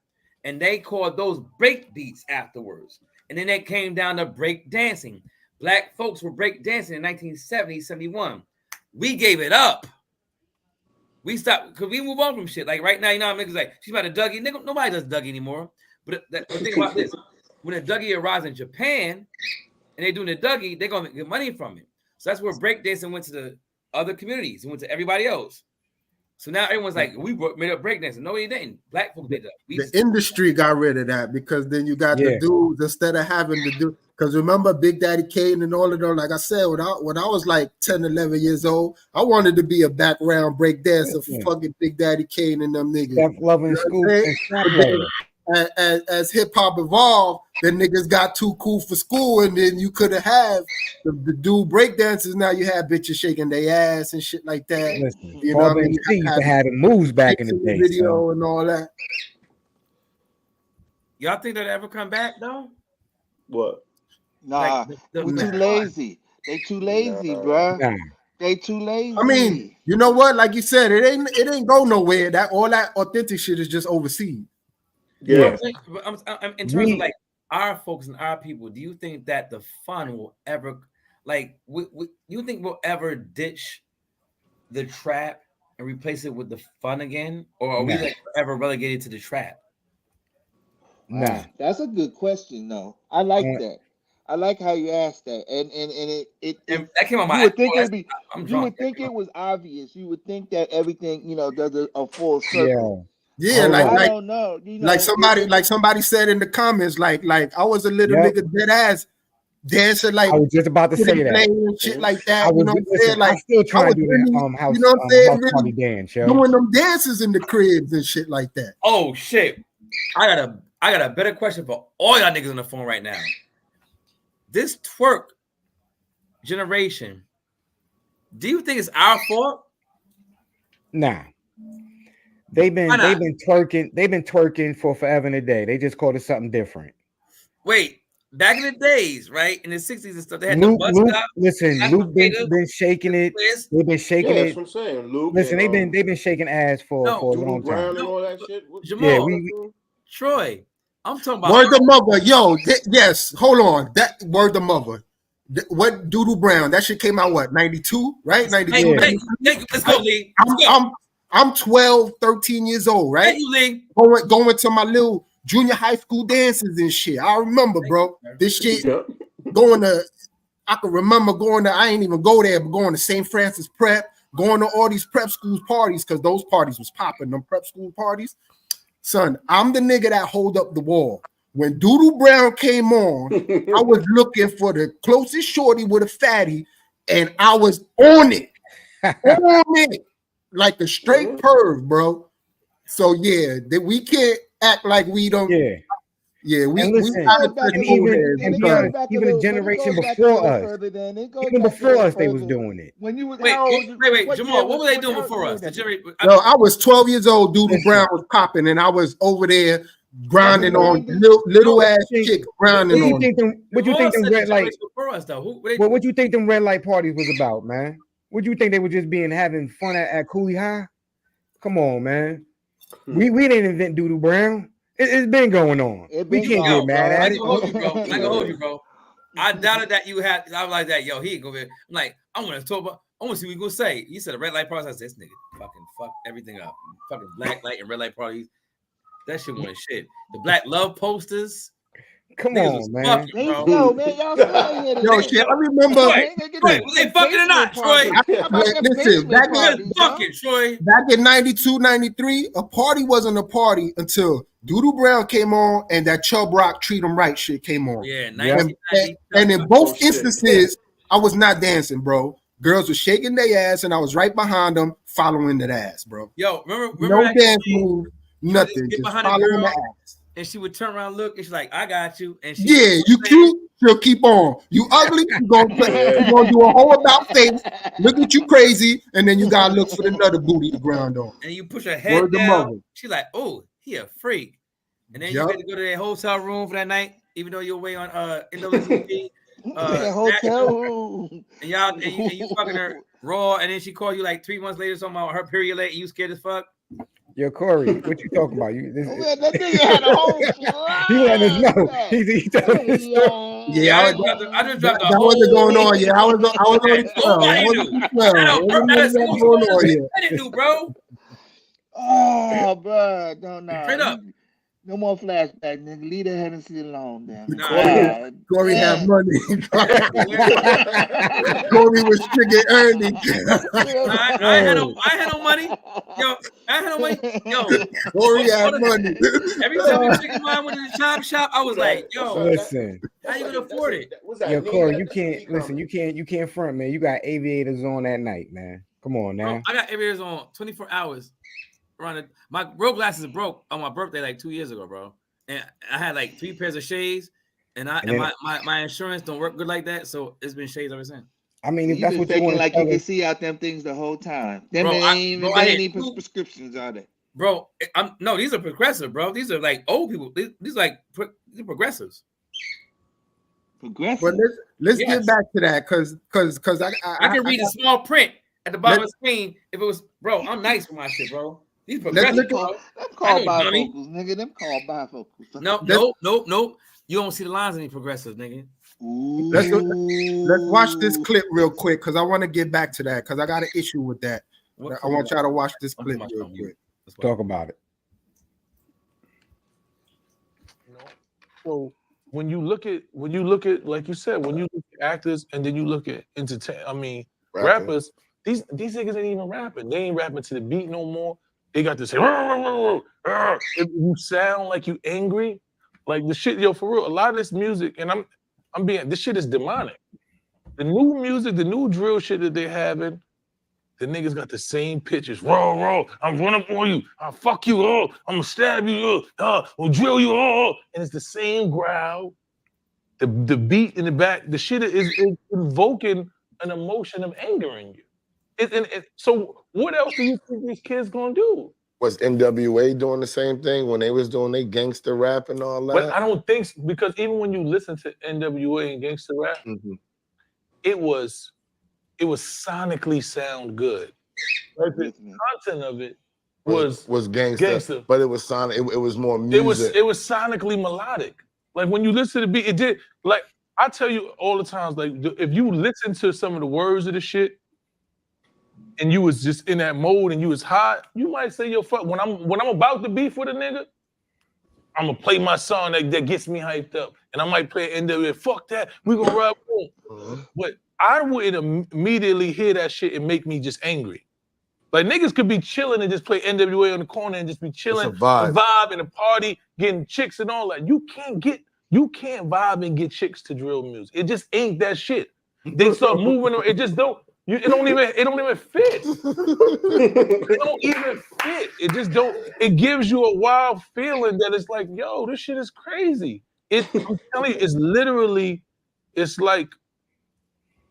And they called those break beats afterwards. And then they came down to break dancing. Black folks were break dancing in 1970, 71. We gave it up. We stopped because we move on from shit. Like right now, niggas like, she's about to Dougie. Nigga, nobody does Dougie anymore. But think about this. When a Dougie arrives in Japan and they're doing the Dougie, they're going to get money from it. So that's where breakdancing went to the other communities. It went to everybody else. So now everyone's like, we made up breakdancing. No, we didn't. Black folks did that. The industry got rid of that because then you got the dudes instead of having to do. Because remember Big Daddy Kane and all of them, like I said, when I was like 10, 11 years old, I wanted to be a background break dancer for fucking Big Daddy Kane and them niggas. Step loving school and as hip hop evolved, the niggas got too cool for school, and then you could have the dude break dances. Now you have bitches shaking their ass and shit like that. Listen, you know what I mean? You had the moves back in the day, video and all that. Y'all think that ever come back though? What? Nah, we're too lazy. They too lazy, bro. Nah. They too lazy. I mean, you know what? Like you said, it ain't go nowhere. That all that authentic shit is just overseas. Yeah. I'm in terms of like our folks and our people, do you think that the fun will ever, like, you think we'll ever ditch the trap and replace it with the fun again, or are we like forever relegated to the trap? Nah, that's a good question. though. I like that. I like how you asked that, and that came on my. You would think it'd be. You would think it was obvious. You would think that everything does a full circle. Yeah, I don't know. Like somebody said in the comments, like I was a little nigga dead ass dancing like I was just about to say that and shit like that. I was, like, I'm still trying to do that house, you know what I'm saying? Really dance, yo. Doing them dances in the cribs and shit like that. Oh shit! I got I got a better question for all y'all niggas on the phone right now. This twerk generation, do you think it's our fault? Nah. They've been twerking for forever and a day. They just called it something different. Wait, back in the days, right? In the 60s and stuff, they had the bus stop. Listen, Luke been shaking it. They've been shaking it. That's what I'm saying. Luke. Listen, they've been shaking ass for a long time. And all that shit. Jamal, Troy, I'm talking about Word the mother, yo. Yes, hold on. That word the mother. What Doodoo Brown? That shit came out what 92, right? 92. Let's go, Lee. I'm 12, 13 years old, right? Thank you, Lee. Going to my little junior high school dances and shit. I remember, bro. This shit going to. I can remember going to. I ain't even go there, but going to St. Francis Prep, going to all these prep schools parties because those parties was popping. Them prep school parties. Son, I'm the nigga that hold up the wall. When Doodoo Brown came on, I was looking for the closest shorty with a fatty, and I was on it. On it. Like a straight perv, bro. So yeah, that we can't act like we don't. Yeah. We even the generation before us, even before us, they was doing it. When you was wait, Jamal, what were they doing before us? I was 12 years old. Doodoo Brown was popping, and I was over there grinding on little ass chicks grinding on. What you think them red light? What you think them red light parties was about, man? What you think they were just having fun at Cooley High? Come on, man. We didn't invent Doodoo Brown. It's been going on. We can't get mad at it. I can hold you, bro. I doubted that you had. I was like that. Yo, he go. I'm like, I want to talk about. I want to see what you gonna say. You said a red light party. I said, this nigga fucking fuck everything up. Fucking black light and red light parties. That shit went shit. The black love posters. Come on, man. Fucking, yo, man, y'all yo, shit. I remember. Wait, was they fucking or not, Troy? Listen, back in 92, 93, a party wasn't a party until Doodoo Brown came on and that Chubb Rock Treat 'em Right shit came on. Yeah, and in both instances, I was not dancing, bro. Girls were shaking their ass, and I was right behind them, following that ass, bro. Yo, remember no dance move, nothing, just following the ass. And she would turn around, look, and she's like, "I got you." And you cute, she'll keep on. You ugly, you gonna do a whole about face. Look at you crazy, and then you gotta look for another booty to ground on. And you push her head down. She's like, "Oh, he a freak." And then you had to go to that hotel room for that night, even though you're away on NWP. Hotel room. And you fucking her raw, and then she called you like 3 months later, talking about her period late, and you scared as fuck. Yo, Corey, what you talking about? That nigga had a whole he let us know. He told us. Yeah, I just dropped that wasn't going on. Yeah, I was on 12. I didn't do, bro. Oh, bro, don't know. Straight up. No more flashback, nigga. Leave the Hennessy alone, damn. Corey had money. Corey was trigger earning. I had no money. Yo, I had no money. Yo, Corey had money. Every time a chicken mine went to the chop shop, I was like, yo, listen. How you gonna afford it? Yo, Corey, you can't listen. You can't front, man. You got aviators on that night, man. Come on now. Bro, I got aviators on 24 hours. My road glasses broke on my birthday like 2 years ago, bro. And I had like 3 pairs of shades, and my insurance don't work good like that, so it's been shades ever since. I mean, if that's what they want, like you can see out them things the whole time. Them ain't even prescriptions, are they? Bro, no, these are progressive, bro. These are like old people. These are like these are progressives. Progressive. But let's get back to that because I can read the small print at the bottom of the screen. If it was, bro, I'm nice with my shit, bro. These progressive, them called bifocals, nigga. Them called bifocals. No. You don't see the lines in any progressives, nigga. Let's watch this clip real quick because I want to get back to that because I got an issue with that. I want y'all to watch this clip real quick. Let's talk about it. So when you look at like you said, when you look at actors and then you look at rappers, these niggas ain't even rapping. They ain't rapping to the beat no more. They got this. If you sound like you angry, like the shit, yo, for real. A lot of this music, and this shit is demonic. The new music, the new drill shit that they having the niggas got the same pitches. Roll, I'm running for you. I'll fuck you. Oh, I'm gonna stab you. I'll drill you. And it's the same growl. The beat in the back, the shit is invoking an emotion of anger in you. So what else do you think these kids gonna do? Was NWA doing the same thing when they was doing their gangster rap and all that? But I don't think so, because even when you listen to NWA and gangster rap, it was sonically sound good. Like the content of it was gangster, but it was sonic. It was more music. It was sonically melodic. Like when you listen to the beat, it did. Like I tell you all the times, like if you listen to some of the words of the shit, and you was just in that mode and you was hot, you might say, yo, fuck, when I'm about to beef with a nigga, I'm gonna play my song that gets me hyped up. And I might play NWA, fuck that, we gonna rap home. But I wouldn't immediately hear that shit and make me just angry. Like niggas could be chilling and just play NWA on the corner and just be chilling, a vibe and a party, getting chicks and all that. You can't vibe and get chicks to drill music. It just ain't that shit. They start moving, it just don't. It don't even fit. It don't even fit. It just don't. It gives you a wild feeling that it's like, yo, this shit is crazy. I'm telling you, it's literally, it's like,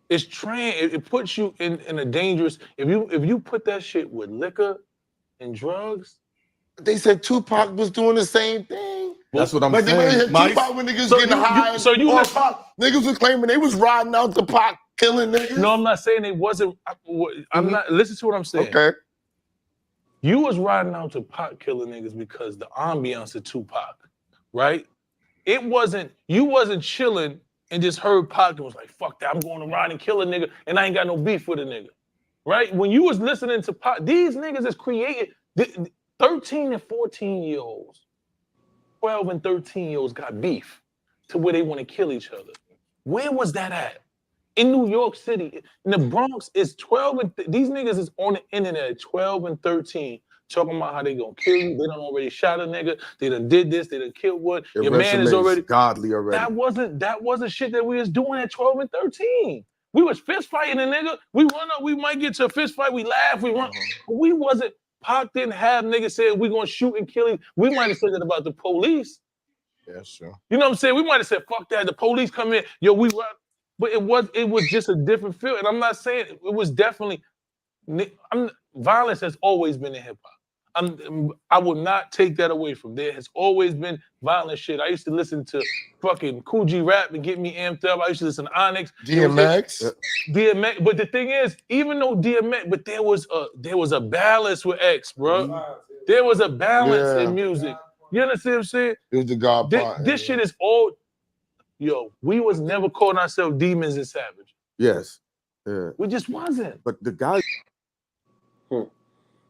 it's it puts you in a dangerous. If you put that shit with liquor and drugs, they said Tupac was doing the same thing. That's what I'm saying. Tupac when niggas getting high. Niggas was claiming they was riding out to Pac. Killing niggas? No, I'm not saying they wasn't. I'm not. Listen to what I'm saying. Okay. You was riding out to Pac killing niggas because the ambiance of Tupac, right? It wasn't. You wasn't chilling and just heard Pac and was like, "Fuck that! I'm going to ride and kill a nigga, and I ain't got no beef with a nigga." Right? When you was listening to Pac, these niggas is created. 13 and 14-year-olds, 12 and 13-year-olds got beef to where they want to kill each other. Where was that at? In New York City, in the Bronx, is 12 and these niggas is on the internet at 12 and 13 talking about how they gonna kill you. They done already shot a nigga. They done did this. They done killed one. Your man is already godly already. That wasn't shit that we was doing at 12 and 13. We was fist fighting a nigga. We run up. We might get to a fist fight. We laugh. We run. But we wasn't. Pac didn't have niggas saying we gonna shoot and kill him. We might have said that about the police. Yeah, sure. You know what I'm saying? We might have said fuck that. The police come in. Yo, we run. But it was just a different feel. And I'm not saying it was definitely violence has always been in hip hop. I will not take that away from there. Has always been violent shit. I used to listen to fucking Cool G rap and get me amped up. I used to listen to Onyx, DMX. DMX. But the thing is, even though DMX, but there was a balance with X, bro. There was a balance in music. You understand what I'm saying? It was the God part. This shit is all. Yo, we was never calling ourselves demons and savage. Yes. Yeah. We just wasn't. But the guy.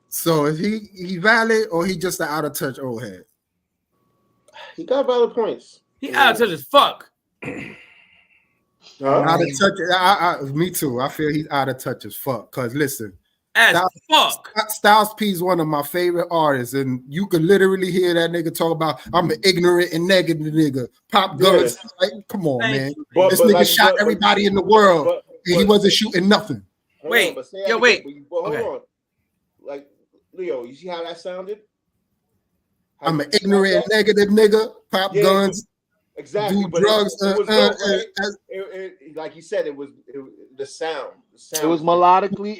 So is he valid or he just an out of touch old head? He got valid points. He out of touch as fuck. Out of touch. Me too. I feel he's out of touch as fuck. Cause listen, Styles P is one of my favorite artists, and you can literally hear that nigga talk about I'm an ignorant and negative nigga. Pop guns. Like, come on, man. This nigga shot everybody in the world, and he wasn't shooting nothing. Wait. Hold on. Like, Leo, you see how that sounded? I'm an ignorant and negative nigga. Pop guns. Exactly. Do drugs. Like you said, it was the sound. It was melodically.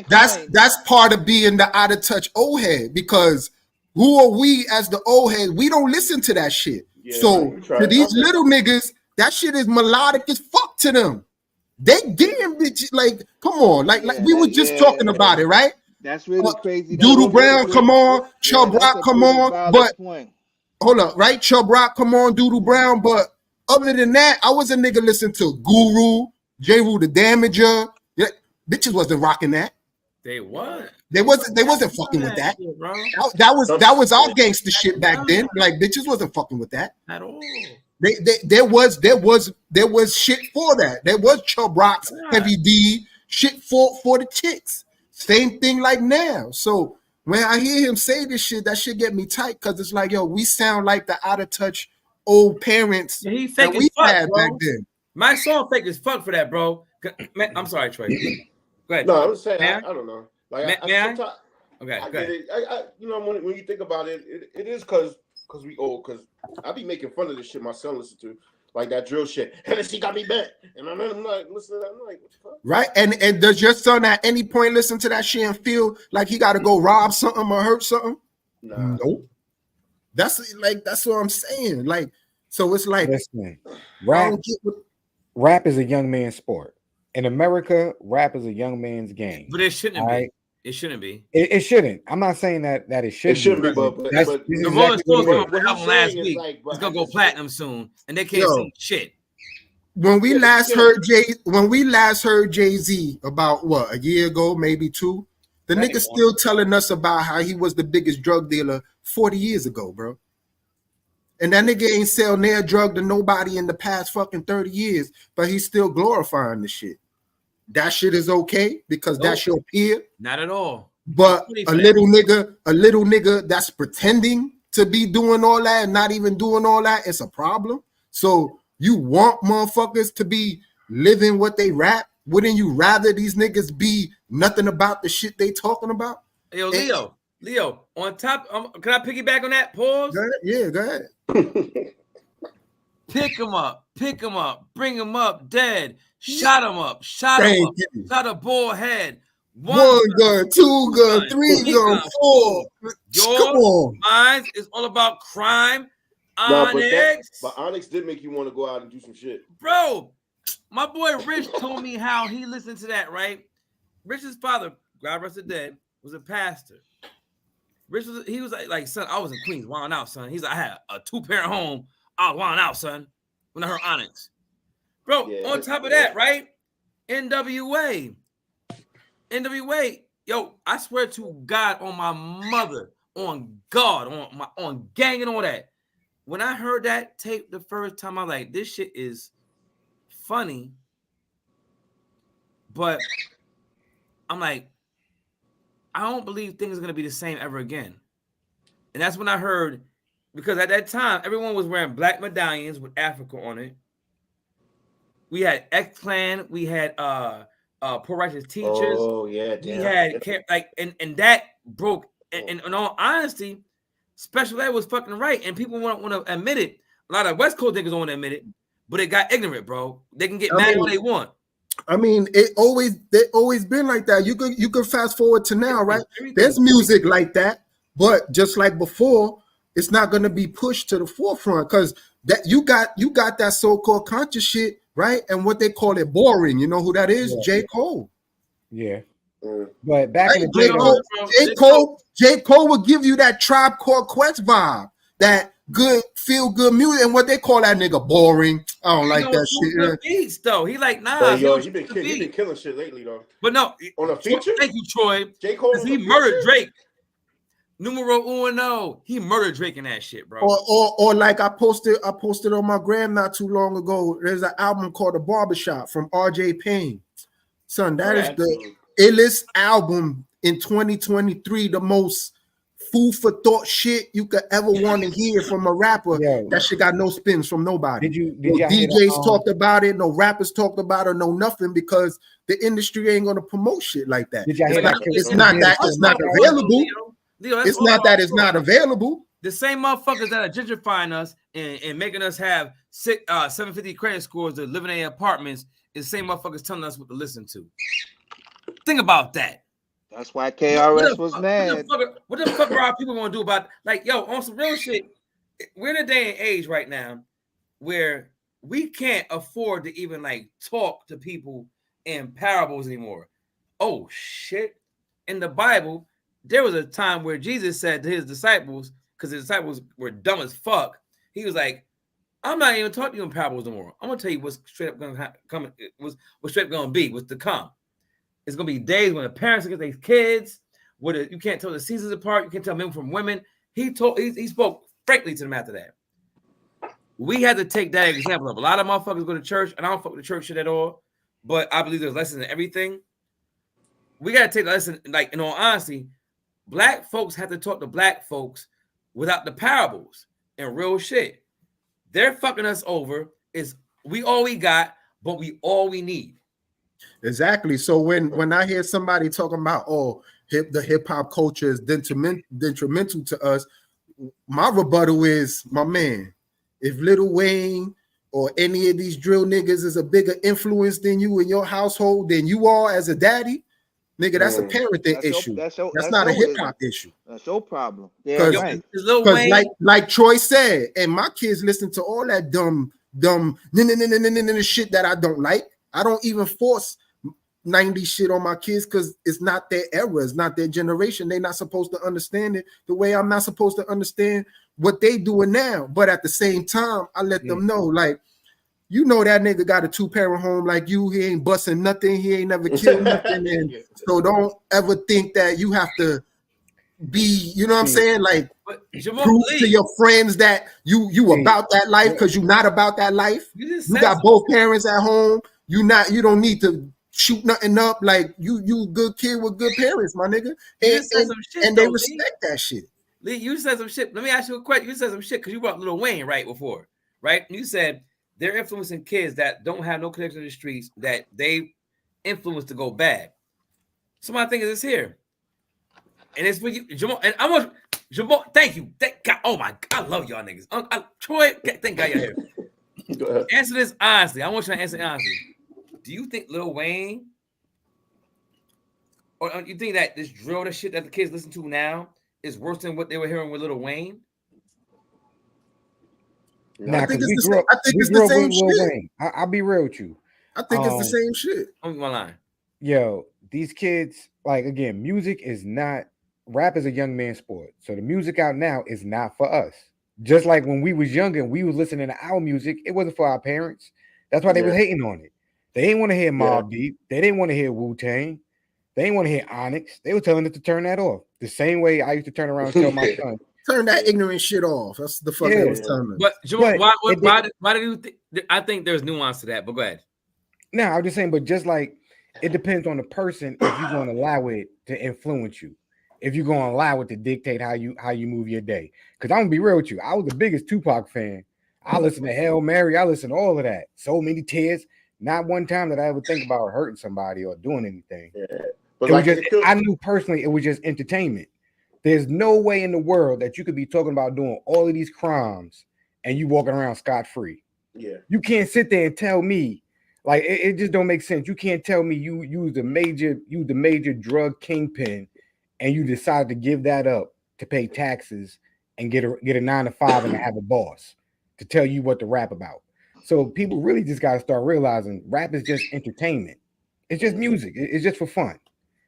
That's part of being the out of touch old head, because who are we as the old head? We don't listen to that shit. Yeah, so to these little niggas, that shit is melodic as fuck to them. They getting bitches like, come on, like we were just talking about it, right? That's really crazy. Doodle Brown, come on, Chubb Rock, come on, but hold up, right? Chubb Rock, come on, Doodle Brown, but other than that, I was a nigga listening to Guru, J. Rue the Damager. Yeah, bitches wasn't rocking that. They what? They wasn't fucking with that. That was our gangster shit back then. Like bitches wasn't fucking with that at all. There was shit for that. There was Chubb Rock's Heavy D shit for the chicks. Same thing like now. So when I hear him say this shit, that shit get me tight, because it's like, yo, we sound like the out of touch old parents that we had back then. My song fake as fuck for that, bro. Man, I'm sorry, Trey. Go ahead. No, I'm just saying. I don't know. Like may I? Sometimes Okay, I get it. You know, when you think about it, it is because we old. Because I be making fun of this shit my son listen to, like that drill shit. Hennessy got me bent, and I'm like, listen to that. I'm like, what the fuck? Right, and does your son at any point listen to that shit and feel like he got to go rob something or hurt something? Nah. Nope. That's what I'm saying. Like, so it's like, listen, rap is a young man's sport. In America, rap is a young man's game. But it shouldn't be. It shouldn't be. It shouldn't. I'm not saying that it should. It shouldn't be, but the Rolling Stones came up with an album last week. Like, it's gonna go platinum soon, and they can't sing shit. When we last heard Jay-Z about what, a year ago, maybe 2, the nigga still telling us about how he was the biggest drug dealer 40 years ago, bro. And that nigga ain't sell near drug to nobody in the past fucking 30 years, but he's still glorifying the shit. That shit is okay because that's your peer. Not at all. But a little nigga that's pretending to be doing all that and not even doing all that, it's a problem. So you want motherfuckers to be living what they rap? Wouldn't you rather these niggas be nothing about the shit they talking about? Yo, Leo, on top, can I piggyback on that? Pause? Go ahead. Yeah, go ahead. Pick him up, bring him up dead, shot him up, shot a bull head. One gun, 2 gun, 3 gun, 4. Come on. Mine is all about crime. Onyx. But Onyx did make you want to go out and do some shit. Bro, my boy Rich told me how he listened to that, right? Rich's father, God rest his dead, was a pastor. Rich was like, son, I was in Queens, wilding out, son. He's like, I had a 2-parent home. I was wilding out, son, when I heard Onyx. Bro, on top of that, right? NWA, yo, I swear to God, on my mother, on God, on gang and all that. When I heard that tape the first time, I was like, this shit is funny. But I'm like, I don't believe things are going to be the same ever again. And that's when I heard, because at that time, everyone was wearing black medallions with Africa on it. We had X-Clan. We had Poor Righteous Teachers. Oh, yeah. We had, and that broke. And in all honesty, Special Ed was fucking right. And people want to admit it. A lot of West Coast niggas don't want to admit it. But it got ignorant, bro. They can get mad when they want. I mean, they always been like that. You could fast forward to now, right? There's music like that, but just like before, it's not going to be pushed to the forefront because that you got that so-called conscious shit, right? And what they call it boring. You know who that is? J. Cole. Yeah. But back in the day, J. Cole would give you that Tribe Called Quest vibe, that good feel good music, and what they call that nigga boring. I don't like that shit. Beats though, he like nah. He been killing shit lately though. But no, on a feature. Thank you, Troy. J. Cole, he murdered Drake. Numero uno. He murdered Drake in that shit, bro. Or like I posted on my gram not too long ago. There's an album called The Barbershop from RJ Payne. Son, that is the illest album in 2023. The most food for thought shit you could ever want to hear from a rapper. That shit got no spins from nobody. No DJs talked about it, no rappers talked about it, no nothing, because the industry ain't gonna promote shit like that. It's not available. Leo, it's not that it's not available. The same motherfuckers that are gentrifying us and making us have 750 credit scores to live in their apartments is the same motherfuckers telling us what to listen to. Think about that. That's why KRS was mad. What the fuck are our people gonna do about, like, yo, on some real shit? We're in a day and age right now where we can't afford to even like talk to people in parables anymore. Oh shit! In the Bible, there was a time where Jesus said to his disciples, because his disciples were dumb as fuck, he was like, "I'm not even talking to you in parables no more. I'm gonna tell you what's straight up gonna come. What's straight up gonna be. What's to come." It's gonna be days when the parents get their kids, where you can't tell the seasons apart, you can't tell men from women. He spoke frankly to them after that. We had to take that example of a lot of motherfuckers go to church, and I don't fuck with the church shit at all, but I believe there's lessons in everything. We gotta take the lesson, like, in all honesty, black folks have to talk to black folks without the parables and real shit. They're fucking us over. We all we got, but we all we need. Exactly. So when I hear somebody talking about the hip hop culture is detrimental to us, my rebuttal is, my man, if Lil Wayne or any of these drill niggas is a bigger influence than you in your household than you are as a daddy, nigga, that's a parenting issue. That's not a hip hop issue. That's your problem. Yeah, right. Because like Troy said, and my kids listen to all that dumb shit that I don't like. I don't even force 90s shit on my kids because it's not their era, it's not their generation. They're not supposed to understand it the way I'm not supposed to understand what they doing now. But at the same time, I let them know, like, you know that nigga got a 2-parent home like you. He ain't busting nothing. He ain't never killed nothing. And so don't ever think that you have to be, you know what I'm saying? Like, prove to your friends that you about that life because you're not about that life. You got both parents at home. You don't need to shoot nothing up. Like, you a good kid with good parents, my nigga. And they respect that shit. Lee, you said some shit. Let me ask you a question. You said some shit because you brought Lil Wayne right before, right? And you said they're influencing kids that don't have no connection to the streets that they influence to go bad. So my thing is this here. And it's for you, Jamal. And I want Jamal. Thank you. Thank God. Oh my God, I love y'all niggas. Troy, thank God you're here. Go ahead. Answer this honestly. I want you to answer honestly. Do you think Lil Wayne, or you think that this drill, the shit that the kids listen to now, is worse than what they were hearing with Lil Wayne? Nah, I think it's the same shit. I'll be real with you. I think it's the same shit. I'm my line. Yo, these kids, like, again, music is not, rap is a young man's sport. So the music out now is not for us. Just like when we was younger and we was listening to our music, it wasn't for our parents. That's why they was hating on it. They didn't want to hear Mobb Deep. They didn't want to hear Wu-Tang. They didn't want to hear Onyx. They were telling us to turn that off. The same way I used to turn around and tell my son, turn that ignorant shit off. That's the fuck they was telling me. But Jamal, why do you think? I think there's nuance to that. But go ahead. No, I'm just saying. But just like it depends on the person if you're going to allow it to influence you. If you're going to allow it to dictate how you move your day. Because I'm gonna be real with you. I was the biggest Tupac fan. I listened to Hail Mary. I listened to all of that. So Many Tears. Not one time that I ever think about hurting somebody or doing anything. Yeah. But I knew personally it was just entertainment. There's no way in the world that you could be talking about doing all of these crimes and you walking around scot-free. Yeah. You can't sit there and tell me, like, it just don't make sense. You can't tell me you the major drug kingpin and you decide to give that up to pay taxes and get a 9-to-5 and have a boss to tell you what to rap about. So people really just got to start realizing rap is just entertainment. It's just music. It's just for fun.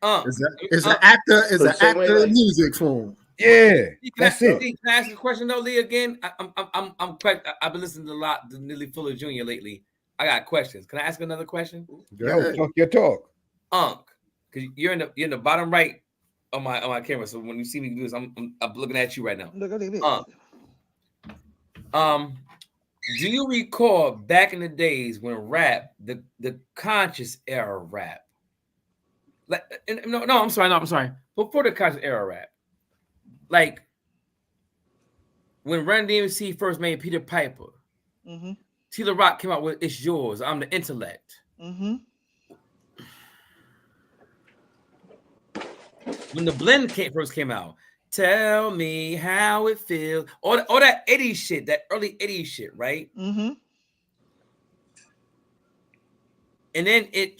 It's an actor music form. Yeah, that's it. Can I ask a question though, Lee? Again, I've been listening to a lot to Neely Fuller Jr. lately. I got questions. Can I ask another question? Yo, talk your talk. Because you're in the bottom right of my camera. So when you see me do this, I'm looking at you right now. Look at this. Do you recall back in the days when rap, the conscious era rap? Like I'm sorry. Before the conscious era rap, like when Run DMC first made Peter Piper, T-La Rock came out with "It's Yours, I'm the Intellect." When the Blend first came out, tell me how it feels. All that 80s shit, that early 80s shit, right? And then it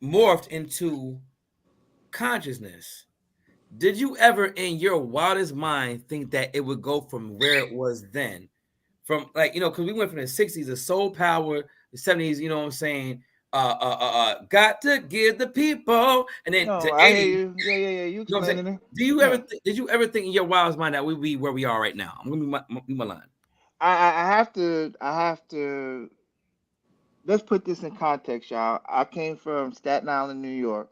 morphed into consciousness. Did you ever in your wildest mind think that it would go from where it was then? From like, because we went from the 60s, the soul power, the 70s, you know what I'm saying? Got to give the people, and then to 80s. Yeah. You explaining it. Did you ever think in your wildest mind that we'd be where we are right now? I'm gonna be my line. I have to. Let's put this in context, y'all. I came from Staten Island, New York.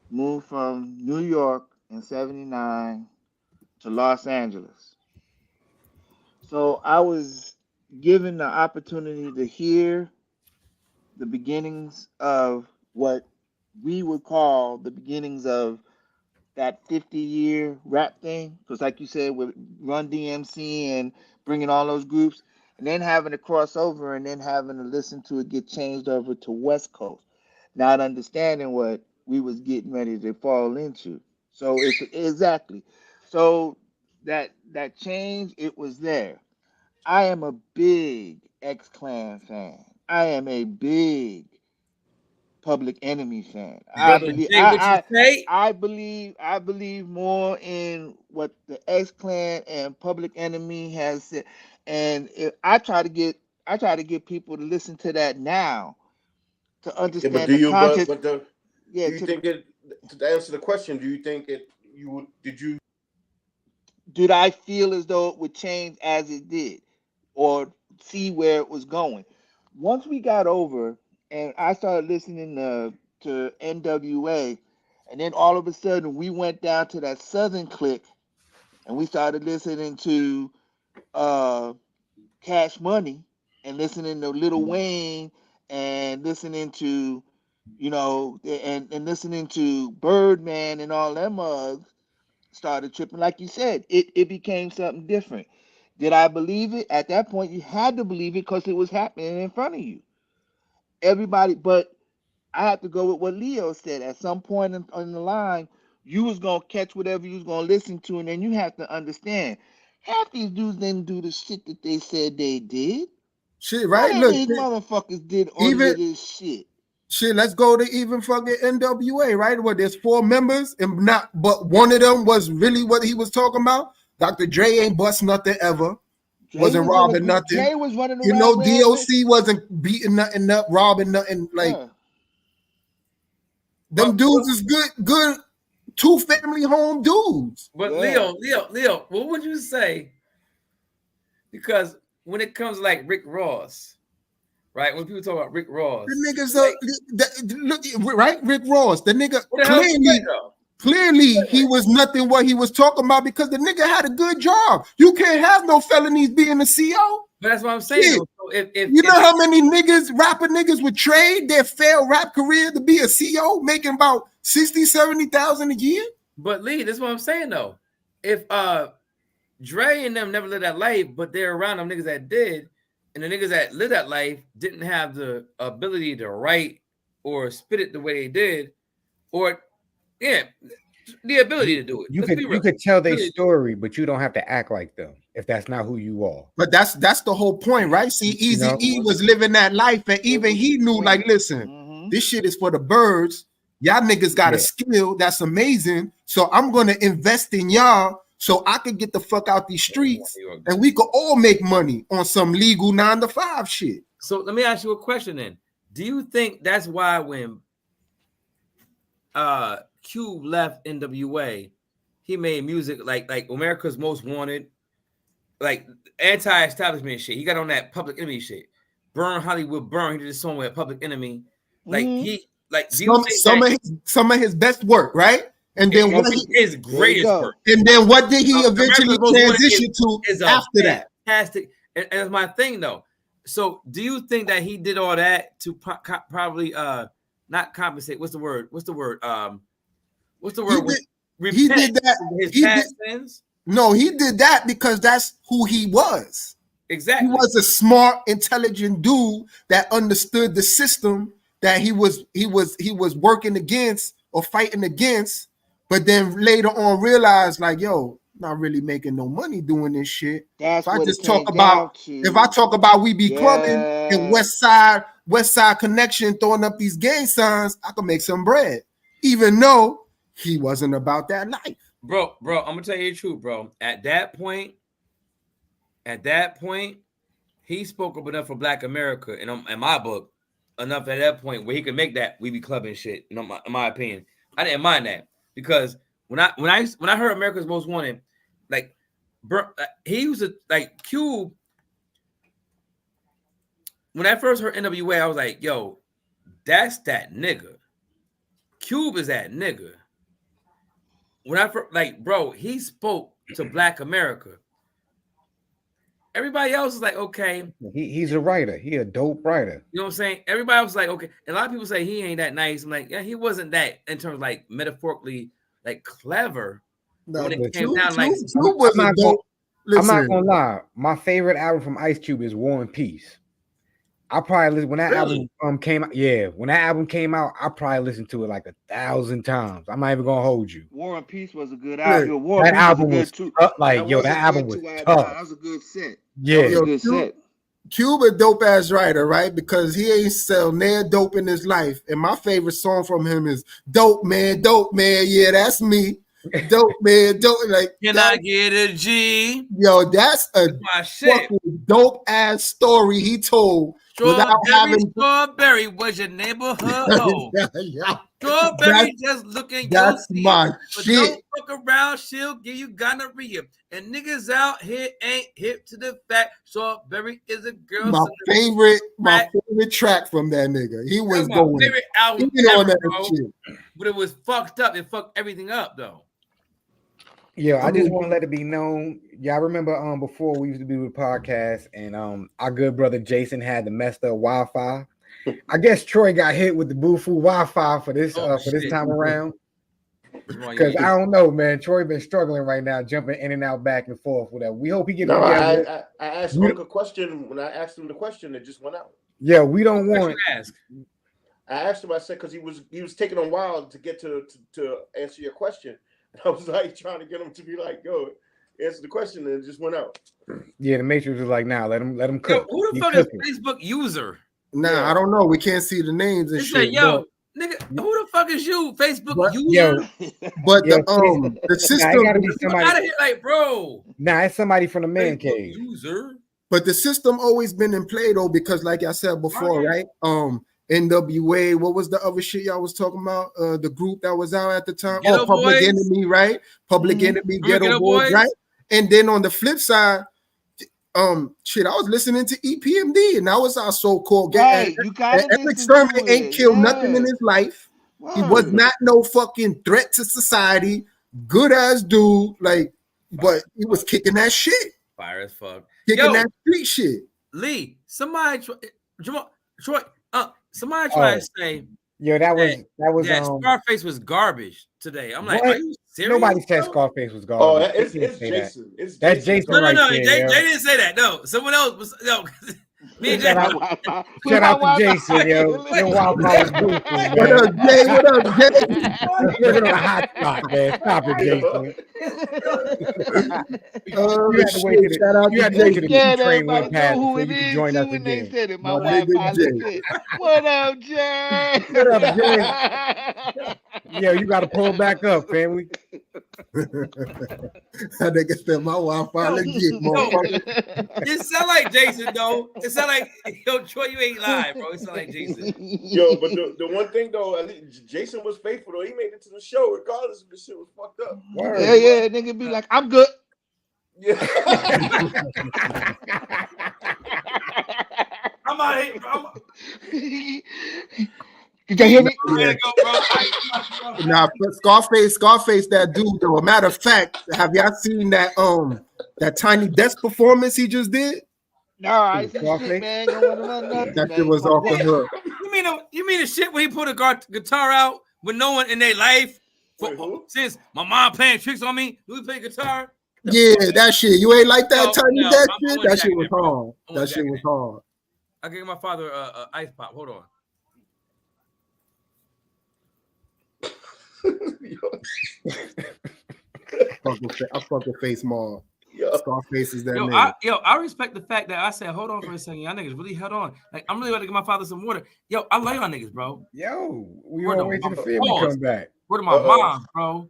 Moved from New York in '79 to Los Angeles. So I was given the opportunity to hear the beginnings of what we would call the beginnings of that 50-year rap thing. Because like you said, with Run DMC and bringing all those groups, and then having to cross over and then having to listen to it get changed over to West Coast. not understanding what we was getting ready to fall into. So it's exactly. So that change, it was there. I am a big X Clan fan. I am a big Public Enemy fan. I Brother believe Jay, what you say? I believe more in what the X Clan and Public Enemy has said, and I try to get people to listen to that now to Yeah, but understand do the you? context. Do Yeah, you think it? To answer the question, do you think it? You would? Did you? did I feel as though it would change as it did, or see where it was going? Once we got over, and I started listening to NWA, and then all of a sudden we went down to that Southern clique, and we started listening to uh, Cash Money, and listening to Little Wayne, and listening to and listening to Birdman and all them mugs, started tripping. Like you said, it became something different. Did I believe it? At that point, you had to believe it because it was happening in front of you. Everybody, but I have to go with what Leo said. At some point in the line, you was gonna catch whatever you was gonna listen to, and then you have to understand. Half these dudes didn't do the shit that they said they did. Shit, None right? of Look, these motherfuckers did any even of this shit. shit. Let's go to even fucking NWA, right? Where there's 4 members, and not, but one of them was really what he was talking about. Dr. Dre ain't bust nothing ever. Wasn't robbing nothing. Jay was running You around know, wearing this. DOC wasn't beating nothing up, robbing nothing. Like Yeah. them dudes is good 2 family home dudes. But Yeah. Leo, what would you say? Because when it comes to like Rick Ross, right? When people talk about Rick Ross, The niggas like, look right, Rick Ross. The nigga what the hell is he clearly he was nothing what he was talking about because the nigga had a good job. You can't have no felonies being a CO. But that's what I'm saying. Shit. So if You know how many rapper niggas would trade their failed rap career to be a CO making about 60,000-70,000 a year? But Lee, that's what I'm saying though. If Dre and them never lived that life, but they're around them niggas that did, and the niggas that lived that life didn't have the ability to write or spit it the way they did, or the ability to do it. You could tell their story, but you don't have to act like them if that's not who you are. But that's the whole point, right? See, Eazy-E was living that life, and even he knew, like, listen, this shit is for the birds. Y'all niggas got a skill that's amazing, so I'm gonna invest in y'all so I could get the fuck out these streets, and we could all make money on some legal 9-to-5 shit. So let me ask you a question then. Do you think that's why when Cube left NWA, he made music like America's Most Wanted, like anti-establishment shit? He got on that Public Enemy shit. Burn Hollywood Burn. He did a song with Public Enemy. Like he like some of his best work, right? And then what his greatest work. And then what did he eventually transition to after that? Fantastic. And that's my thing though. So do you think that he did all that to probably not compensate? What's the word? He did that. His past sins? No, he did that because that's who he was. Exactly. He was a smart, intelligent dude that understood the system that he was working against or fighting against, but then later on realized, like, yo, not really making no money doing this shit. That's if I what just it came talk about down to. if I talk about we be clubbing and West Side Connection throwing up these gang signs, I can make some bread, even though he wasn't about that life. Bro, I'm gonna tell you the truth, bro. At that point, he spoke up enough for Black America, and in my book, enough at that point where he could make that we be clubbing shit. You know, in my opinion, I didn't mind that because when I heard America's Most Wanted, like, bro, he was like Cube. When I first heard NWA, I was like, yo, that's that nigga. Cube is that nigga. When I first, like, bro, he spoke to Black America. Everybody else is like, okay. He's a writer. He a dope writer. You know what I'm saying? Everybody was like, okay. And a lot of people say he ain't that nice. I'm like, yeah, he wasn't that in terms of like metaphorically like clever. No, when it came Cube, down, like, Cube was a dope. I'm not gonna lie. My favorite album from Ice Cube is War and Peace. I probably when that Really? album came out. Yeah, when that album came out, I probably listened to it like 1,000 times. I'm not even gonna hold you. War and Peace was a good Look, album. Yo, War and That Peace was a album was good two. tough. That Like, yo, was that a album good was 2 out of 9. tough. That was a good set. That Yeah, was a Yo, good set. Cuba dope ass writer, right? Because he ain't sell near dope in his life. And my favorite song from him is Dope Man, Dope Man. Yeah, that's me. Dope Man, dope. Like, Can I get a G? yo, that's a My shit. fucking dope ass story he told without having. Strawberry was your neighborhood hoe. Yeah, Strawberry just looking that's your my but shit. don't fuck around, she'll give you gonorrhea. And niggas out here ain't hip to the fact Strawberry is a girl. My favorite track from that nigga. He was my going favorite album even on ever, that bro. shit. But it was fucked up. It fucked everything up though. Yeah, I just want to let it be known. Y'all remember before we used to do the podcast and our good brother Jason had the messed up Wi-Fi. I guess Troy got hit with the Boofu Wi-Fi for this time around. Because I don't know, man. Troy been struggling right now, jumping in and out, back and forth. Whatever. We hope he gets together. I asked Unc a question. When I asked him the question, it just went out. Yeah, we don't want. I asked him. I said because he was taking a while to get to answer your question. I was like trying to get him to be like, "Yo, answer the question," and it just went out. Yeah, the Matrix was like, "Nah, let him cook." Yo, who the fuck is Facebook user? Nah, I don't know. We can't see the names and shit. Yo, nigga, who the fuck is you? Facebook user? Yo, but the system gotta be somebody out of here, like, bro. Nah, it's somebody from the Mancave. User. But the system always been in play though, because like I said before, right? NWA, what was the other shit y'all was talking about? The group that was out at the time. Ghetto Public Boys. Enemy, right? Public Enemy, Ghetto Boys, right? And then on the flip side, I was listening to EPMD, and that was our so-called right. You got Epic Sermon ain't killed nothing in his life. Word. He was not no fucking threat to society. Good ass dude, like, but he was kicking that shit. Fire as fuck. Kicking that street shit. Lee, somebody Troy, somebody try to say yo, that was Scarface was garbage today. I'm like, what? Are you serious? Nobody said Scarface was garbage. Oh, it's Jason. That's Jason. No, right Jay didn't say that. No, someone else was me and Jay. Shout out to Jason, yo. What up, Jay? What up, Jay? Living on a hot spot, man. Stop it, Jason. You had to wait till the train went past before you could join us again. What up, Jay? What up, Jay? Yo, you got to pull back up, family. That nigga said my Wi-Fi legit, motherfucker. It sound like Jason, though. It sound like, yo, Troy, you ain't lying, bro. It sound like Jason. Yo, but the one thing, though, at least Jason was faithful, though. He made it to the show, regardless if the shit was fucked up. Word. Yeah, nigga be like, I'm good. Yeah. I'm out here, bro. You can hear me? Nah, Scarface, that dude though. A matter of fact, have y'all seen that Tiny Desk performance he just did? No, I see shit, man. That shit was off the hook. You mean the shit when he put a guitar out with no one in their life? Since my mom playing tricks on me, do we play guitar? Yeah, that shit. You ain't like that Tiny Desk shit? That shit was hard. That shit was hard. I gave my father a ice pop. Hold on. I fucking face Maul. Scarface is that nigga. I respect the fact that I said, hold on for a second. Y'all niggas really held on. Like, I'm really about to give my father some water. Yo, I love y'all niggas, bro. Yo, we want to wait till the family come back. Where to my mom, bro?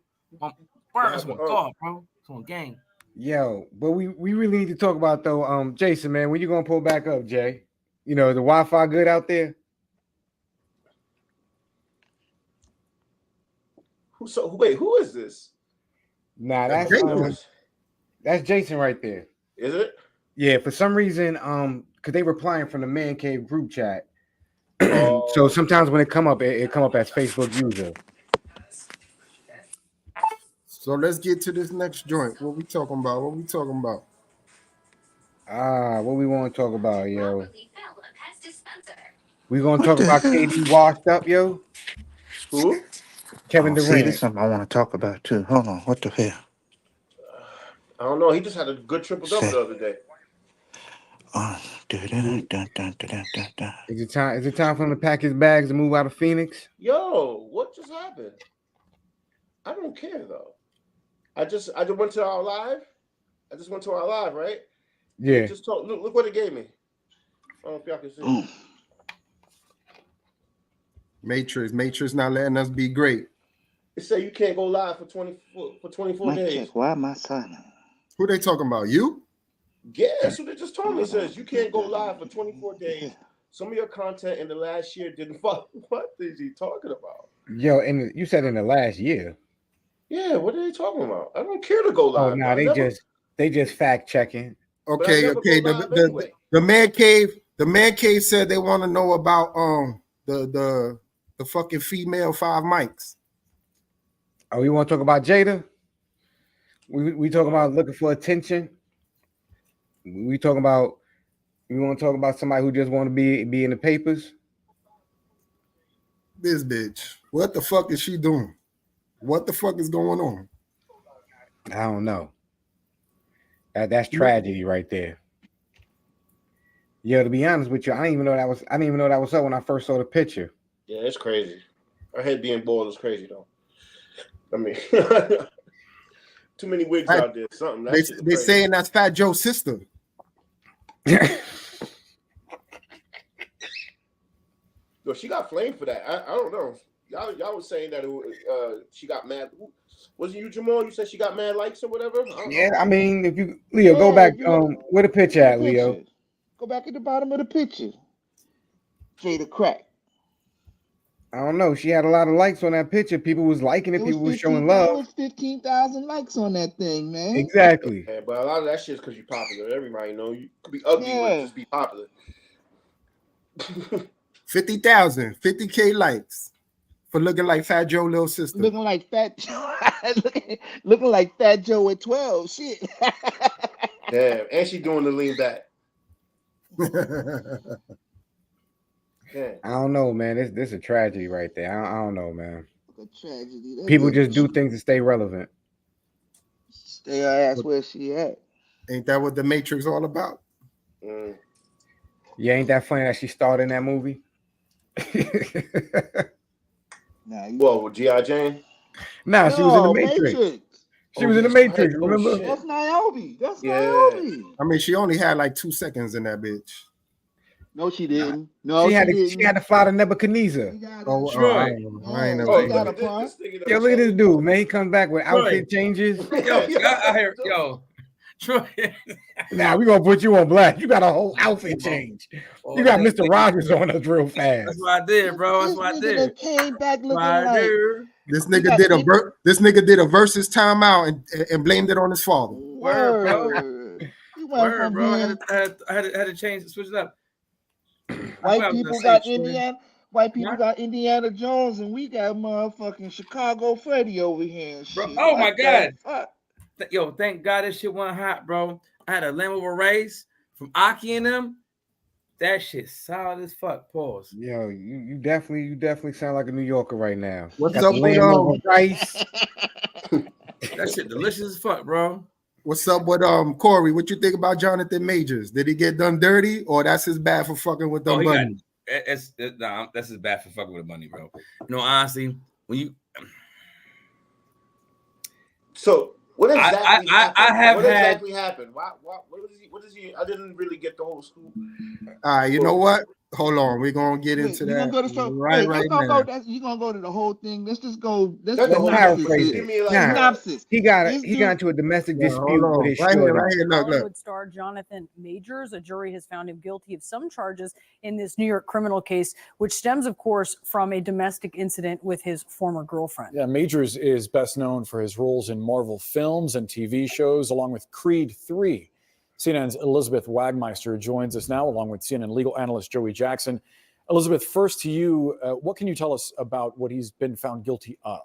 That's my dog, bro. It's on gang. Yo, but we really need to talk about, though, Jason, man, when you going to pull back up, Jay? You know, the Wi-Fi good out there? Who is this? Nah, that's Jason right there. Is it? Yeah, for some reason, because they replying from the Mancave group chat. So sometimes when it come up, it come up as Facebook user. So let's get to this next joint. What we talking about? What we want to talk about, yo? We gonna talk about KD washed up, yo? Who? Kevin Durant. See, there's something I want to talk about too. Hold on, what the hell? I don't know. He just had a good triple-double the other day. Is it time? Is it time for him to pack his bags and move out of Phoenix? Yo, what just happened? I don't care though. I just went to our live. I just went to our live, right? Yeah. Just told. Look what it gave me. I don't know if y'all can see. Matrix not letting us be great. It said you can't go live for 24 days. Check. Why am I signing? Who they talking about? You? Yeah, that's what they just told me. It says you can't go live for 24 days. Some of your content in the last year didn't follow. What is he talking about? Yo, and you said in the last year. Yeah, what are they talking about? I don't care to go live. Oh no, they just fact checking. Okay. The man cave said they want to know about the fucking female 5 mics. Oh, we want to talk about Jada? We talking about looking for attention. We want to talk about somebody who just want to be in the papers. This bitch. What the fuck is she doing? What the fuck is going on? I don't know. That's tragedy right there. Yo, to be honest with you, I didn't even know that was up when I first saw the picture. Yeah, it's crazy. Her head being bald is crazy though. I mean, too many wigs out there. Something. They saying that's Fat Joe's sister. Yo, she got flamed for that. I don't know. Y'all was saying that she got mad. Wasn't you, Jamal? You said she got mad likes or whatever? Yeah, I mean, if you Leo, go back. Where the picture at, Leo? Go back at the bottom of the picture. Jada Crack. I don't know. She had a lot of likes on that picture. People was liking it. People was showing love. There was 15,000 likes on that thing, man. Exactly. Yeah, but a lot of that shit is because you're popular. Everybody know you could be ugly, but just be popular. 50,000, 50K likes for looking like Fat Joe little sister. Looking like Fat Joe. looking like Fat Joe at 12. Shit. Damn, and she doing the lean back. I don't know, man. This is a tragedy right there. I don't know, man. A tragedy. People just do things to stay relevant. Stay her ass where she at. Ain't that what the Matrix all about? Yeah, ain't that funny that she starred in that movie? Whoa, with G.I. Jane? Nah, she was in the Matrix. She was in the Matrix, remember? That's Niobe. That's Niobe. I mean, she only had like 2 seconds in that bitch. No, she didn't. No, she had to fly to Nebuchadnezzar. Oh, Troy. I ain't Yo, look at this dude, man. He comes back with outfit changes. Yo, Troy. Now we gonna put you on blast. You got a whole outfit change. You got Mr. Rogers on us real fast. That's what I did, bro. That's what I did. Came back looking like this nigga did a versus timeout and blamed it on his father. Word, bro. Word, bro. I had to change, switch it up. White people got Indiana. White people got Indiana Jones, and we got motherfucking Chicago Freddy over here. And bro, shit. oh my God. Yo, thank God this shit went hot, bro. I had a lamb over rice from Aki and them. That shit solid as fuck. Pause. Yo, you definitely sound like a New Yorker right now. What's up with rice? That shit delicious as fuck, bro. What's up with Corey? What you think about Jonathan Majors? Did he get done dirty, or that's his bad for fucking with them bunnies? That's his bad for fucking with a bunny, bro. You know, honestly, when you what exactly happened? Exactly happened? What is he? I didn't really get the whole scoop. All right, you know what? Hold on, we're gonna get into that. You're gonna go to the whole thing. Let's just go. Let's paraphrase it. Synopsis. He got into a domestic dispute with his Hollywood star Jonathan Majors. A jury has found him guilty of some charges in this New York criminal case, which stems, of course, from a domestic incident with his former girlfriend. Yeah, Majors is best known for his roles in Marvel films and TV shows, along with Creed 3. CNN's Elizabeth Wagmeister joins us now, along with CNN legal analyst Joey Jackson. Elizabeth, first to you, what can you tell us about what he's been found guilty of?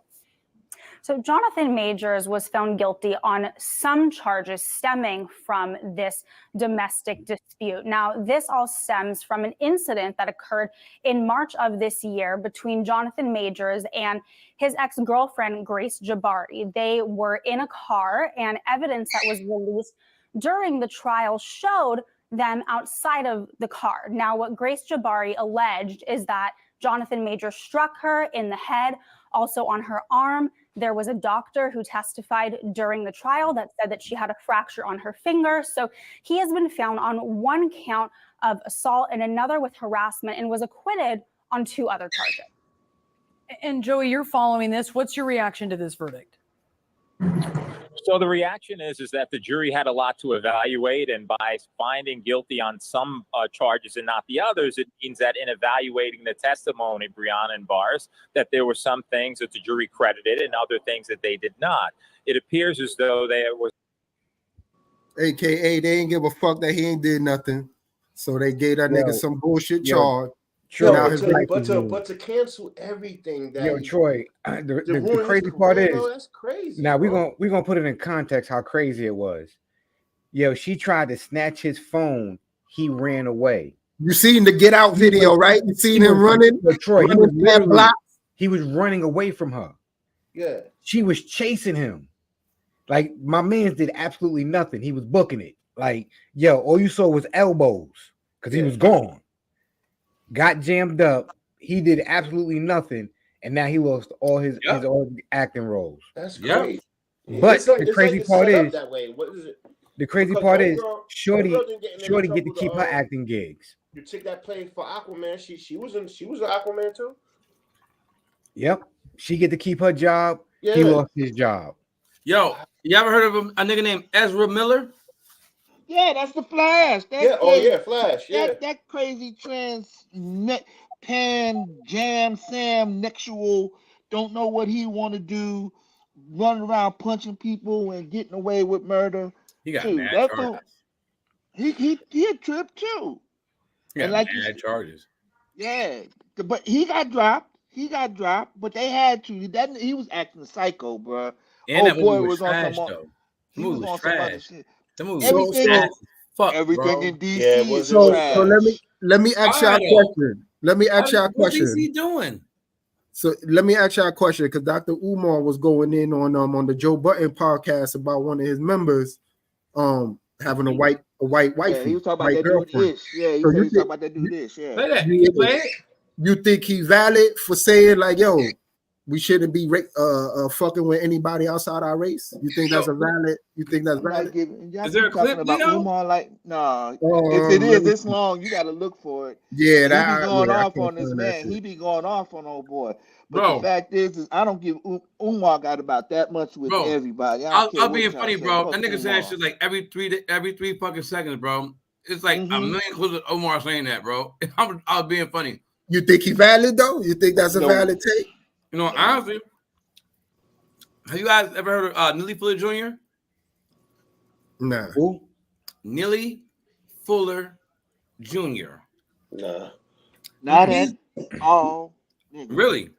So Jonathan Majors was found guilty on some charges stemming from this domestic dispute. Now, this all stems from an incident that occurred in March of this year between Jonathan Majors and his ex-girlfriend, Grace Jabari. They were in a car, and evidence that was released during the trial showed them outside of the car. Now, what Grace Jabari alleged is that Jonathan Major struck her in the head, also on her arm. There was a doctor who testified during the trial that said that she had a fracture on her finger. So he has been found on one count of assault and another with harassment and was acquitted on 2 other charges. And Joey, you're following this. What's your reaction to this verdict? So the reaction is that the jury had a lot to evaluate, and by finding guilty on some charges and not the others, it means that in evaluating the testimony, Brianna and Bars, that there were some things that the jury credited and other things that they did not. It appears as though there was, AKA they ain't give a fuck that he ain't did nothing, so they gave that nigga some bullshit charge. But to cancel everything that Troy, the crazy part is, that's crazy. Now we're gonna put it in context how crazy it was. Yo, she tried to snatch his phone. He ran away. You seen the Get Out video, right? You seen him running. Troy, he was running away from her. Yeah, she was chasing him. Like my man did absolutely nothing. He was booking it. Like, yo, all you saw was elbows because he was gone. Got jammed up. He did absolutely nothing, and now he lost all his old acting roles. That's great. But the crazy part is, that way. What is it? The crazy part is, Shorty get to keep her acting gigs. The chick that played for Aquaman, she was an Aquaman too. Yep, she get to keep her job. Yeah. He lost his job. Yo, you ever heard of a nigga named Ezra Miller? Yeah, that's the Flash. Flash. Yeah, that crazy jam Sam nexual, don't know what he want to do, running around punching people and getting away with murder. He got mad charges. He a trip too. He got mad charges. Yeah, but he got dropped. But they had to. He was acting psycho, bro. And that movie was trash, though. The movie was trash. The movie everything in DC. Yeah, so let me ask y'all a question. What is he doing? So let me ask y'all a question, because Dr. Umar was going in on the Joe Budden podcast about one of his members having a white wifey. Yeah, he was talking about that dude this. Yeah, he was talking about that dude this. Yeah. You think he's valid for saying like, yo, we shouldn't be fucking with anybody outside our race? You think that's valid? You think that's valid? Is there a clip about Umar? Like, no. If it is this long, you got to look for it. Yeah, he be going off on this man. He be going off on old boy. But the fact is I don't give Umar got about that much with everybody. I'll being funny, bro. That nigga saying shit like every three fucking seconds, bro. It's like a million clips of Omar saying that, bro. I'm being funny. You think he's valid though? You think that's a valid take? You know, honestly, have you guys ever heard of Neely Fuller Jr.? Nah. Who? Neely Fuller Jr. Nah. Not at all. Really?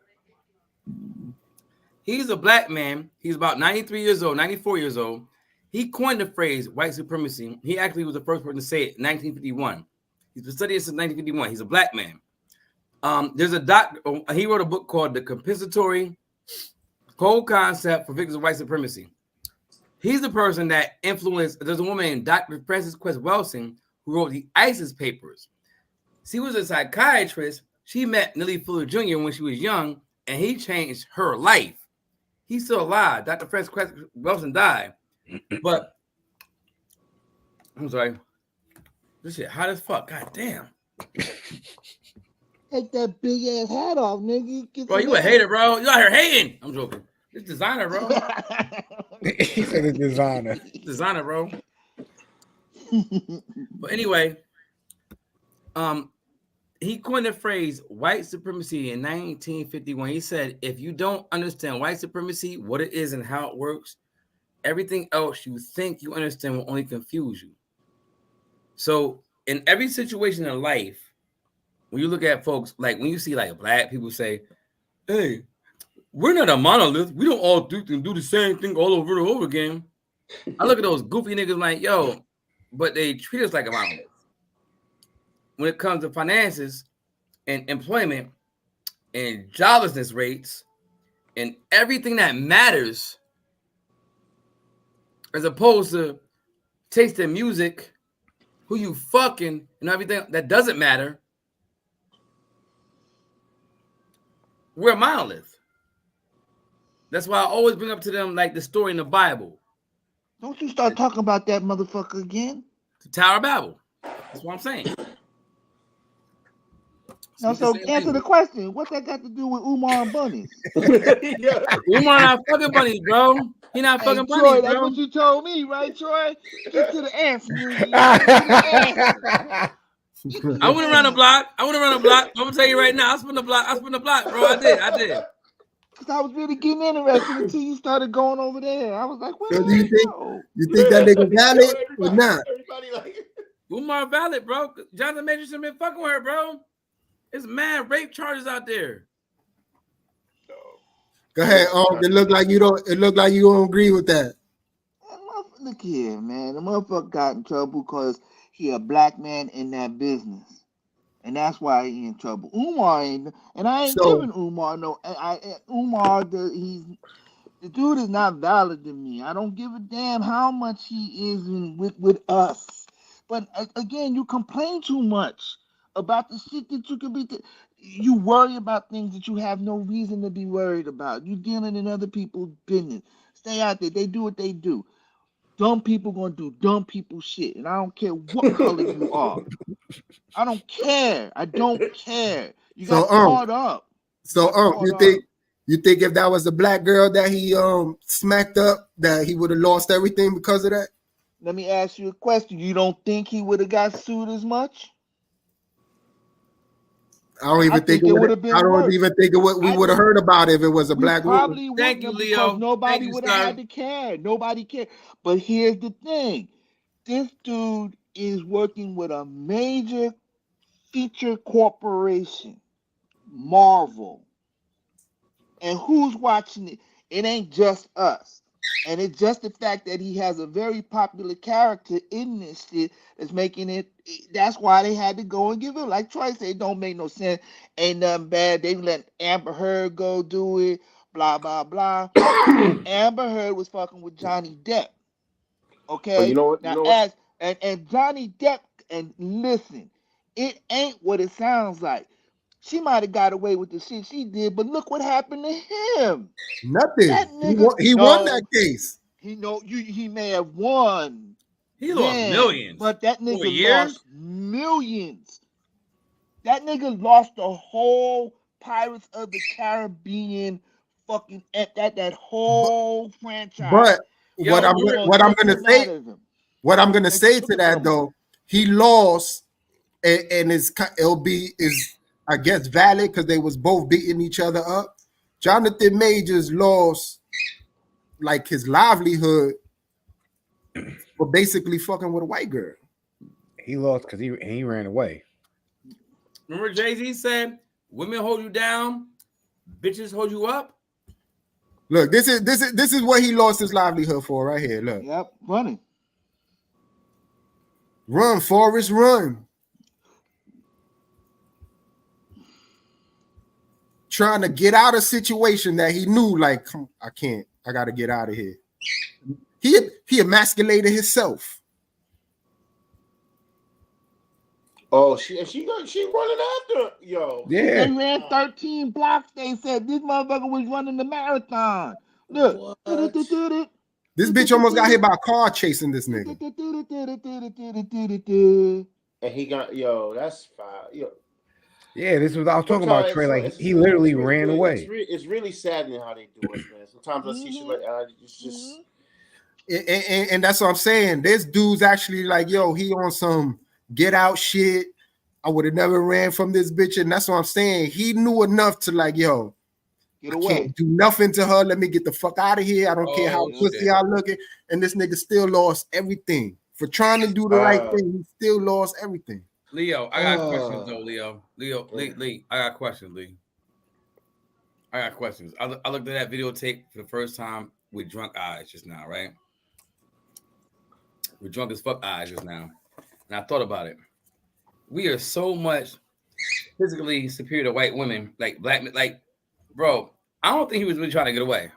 He's a black man. He's about 93 years old, 94 years old. He coined the phrase white supremacy. He actually was the first person to say it in 1951. He's been studying since 1951. He's a black man. There's a doctor. He wrote a book called The Compensatory Code Concept for Victims of White Supremacy. He's the person that influenced. There's a woman named Dr. Frances Quest Welsing who wrote the ISIS papers. She was a psychiatrist. She met Neely Fuller Jr. when she was young, and he changed her life. He's still alive. Dr. Frances Quest Welsing died, but I'm sorry. This shit hot as fuck. God damn. Take that big ass hat off, nigga. Bro, you a hater, bro. You out here hating. I'm joking. It's designer, bro. He said it's designer. Designer, bro. But anyway, he coined the phrase white supremacy in 1951. He said, if you don't understand white supremacy, what it is and how it works, everything else you think you understand will only confuse you. So in every situation in life, when you look at folks, like when you see like black people say, hey, we're not a monolith. We don't all do the same thing all over and over again. I look at those goofy niggas like, yo, but they treat us like a monolith. When it comes to finances and employment and joblessness rates and everything that matters, as opposed to taste in music, who you fucking, and everything that doesn't matter, we're monolith. That's why I always bring up to them like the story in the Bible. Don't you start talking about that motherfucker again. The Tower of Babel. That's what I'm saying. Now, so answer the question. What's that got to do with Umar and bunnies? Umar not fucking bunnies, bro. He not fucking Troy, bunnies, that's bro. what you told me, right, Troy? Get to the answer. I went around the block. I'm gonna tell you right now. I spun the block, bro. I did. Because I was really getting interested until you started going over there. I was like, what? So do you think that nigga valid or not? Umar valid, bro. Jonathan Majors been fucking with her, bro. There's mad rape charges out there. Go ahead. It look like you don't agree with that. Look here, man. The motherfucker got in trouble because he a black man in that business. And that's why he in trouble. Umar ain't, and I ain't giving Umar no. The dude is not valid to me. I don't give a damn how much he is with us. But again, you complain too much about the shit that you could be. You worry about things that you have no reason to be worried about. You dealing in other people's business. Stay out there. They do what they do. Dumb people gonna do dumb people shit, and I don't care what color you are. I don't care. I don't care. You got caught up. You think if that was a black girl that he smacked up, that he would have lost everything because of that? Let me ask you a question. You don't think he would have got sued as much? I don't even think it would have been. I don't even think we would have heard about it if it was a black woman. Thank you, Leo. Nobody would have had to care. Nobody cared. But here's the thing: this dude is working with a major feature corporation, Marvel, and who's watching it? It ain't just us. And it's just the fact that he has a very popular character in this shit that's making it. That's why they had to go and give it. Like Troy said, it don't make no sense. Ain't nothing bad. They let Amber Heard go do it. Blah blah blah. Amber Heard was fucking with Johnny Depp. Okay. But you know what? And Johnny Depp. And listen, it ain't what it sounds like. She might have got away with the shit she did, but look what happened to him. Nothing. That nigga, he won that case. He may have won. He lost millions. But that nigga lost millions. That nigga lost the whole Pirates of the Caribbean fucking that whole franchise. But what I'm gonna say to that though, he lost, and is I guess valid because they was both beating each other up. Jonathan Majors lost like his livelihood for basically fucking with a white girl. He lost because he ran away. Remember Jay-Z said, "Women hold you down, bitches hold you up." Look, this is what he lost his livelihood for right here. Look. Yep, running. Run, Forrest, run. Trying to get out of a situation that he knew, like, I can't. I got to get out of here. He emasculated himself. Oh, she running after yo. Yeah. They ran 13 blocks. They said this motherfucker was running the marathon. Look. This bitch almost got hit by a car chasing this nigga. And he got that's fine. Yeah, this was I was talking about Trey. Like he literally ran away. It's really saddening how they do it, man. Sometimes I see shit like it's just. And that's what I'm saying. This dude's actually like, he on some get out shit. I would have never ran from this bitch, and that's what I'm saying. He knew enough to like, get away. Can't do nothing to her. Let me get the fuck out of here. I don't care how pussy I looking. And this nigga still lost everything for trying to do the right thing. He still lost everything. Leo, I got questions though, Leo. Lee, I got questions, Lee. I got questions. I looked at that videotape for the first time with drunk eyes just now, right? With drunk as fuck eyes just now. And I thought about it. We are so much physically superior to white women, like black men, like, bro, I don't think he was really trying to get away.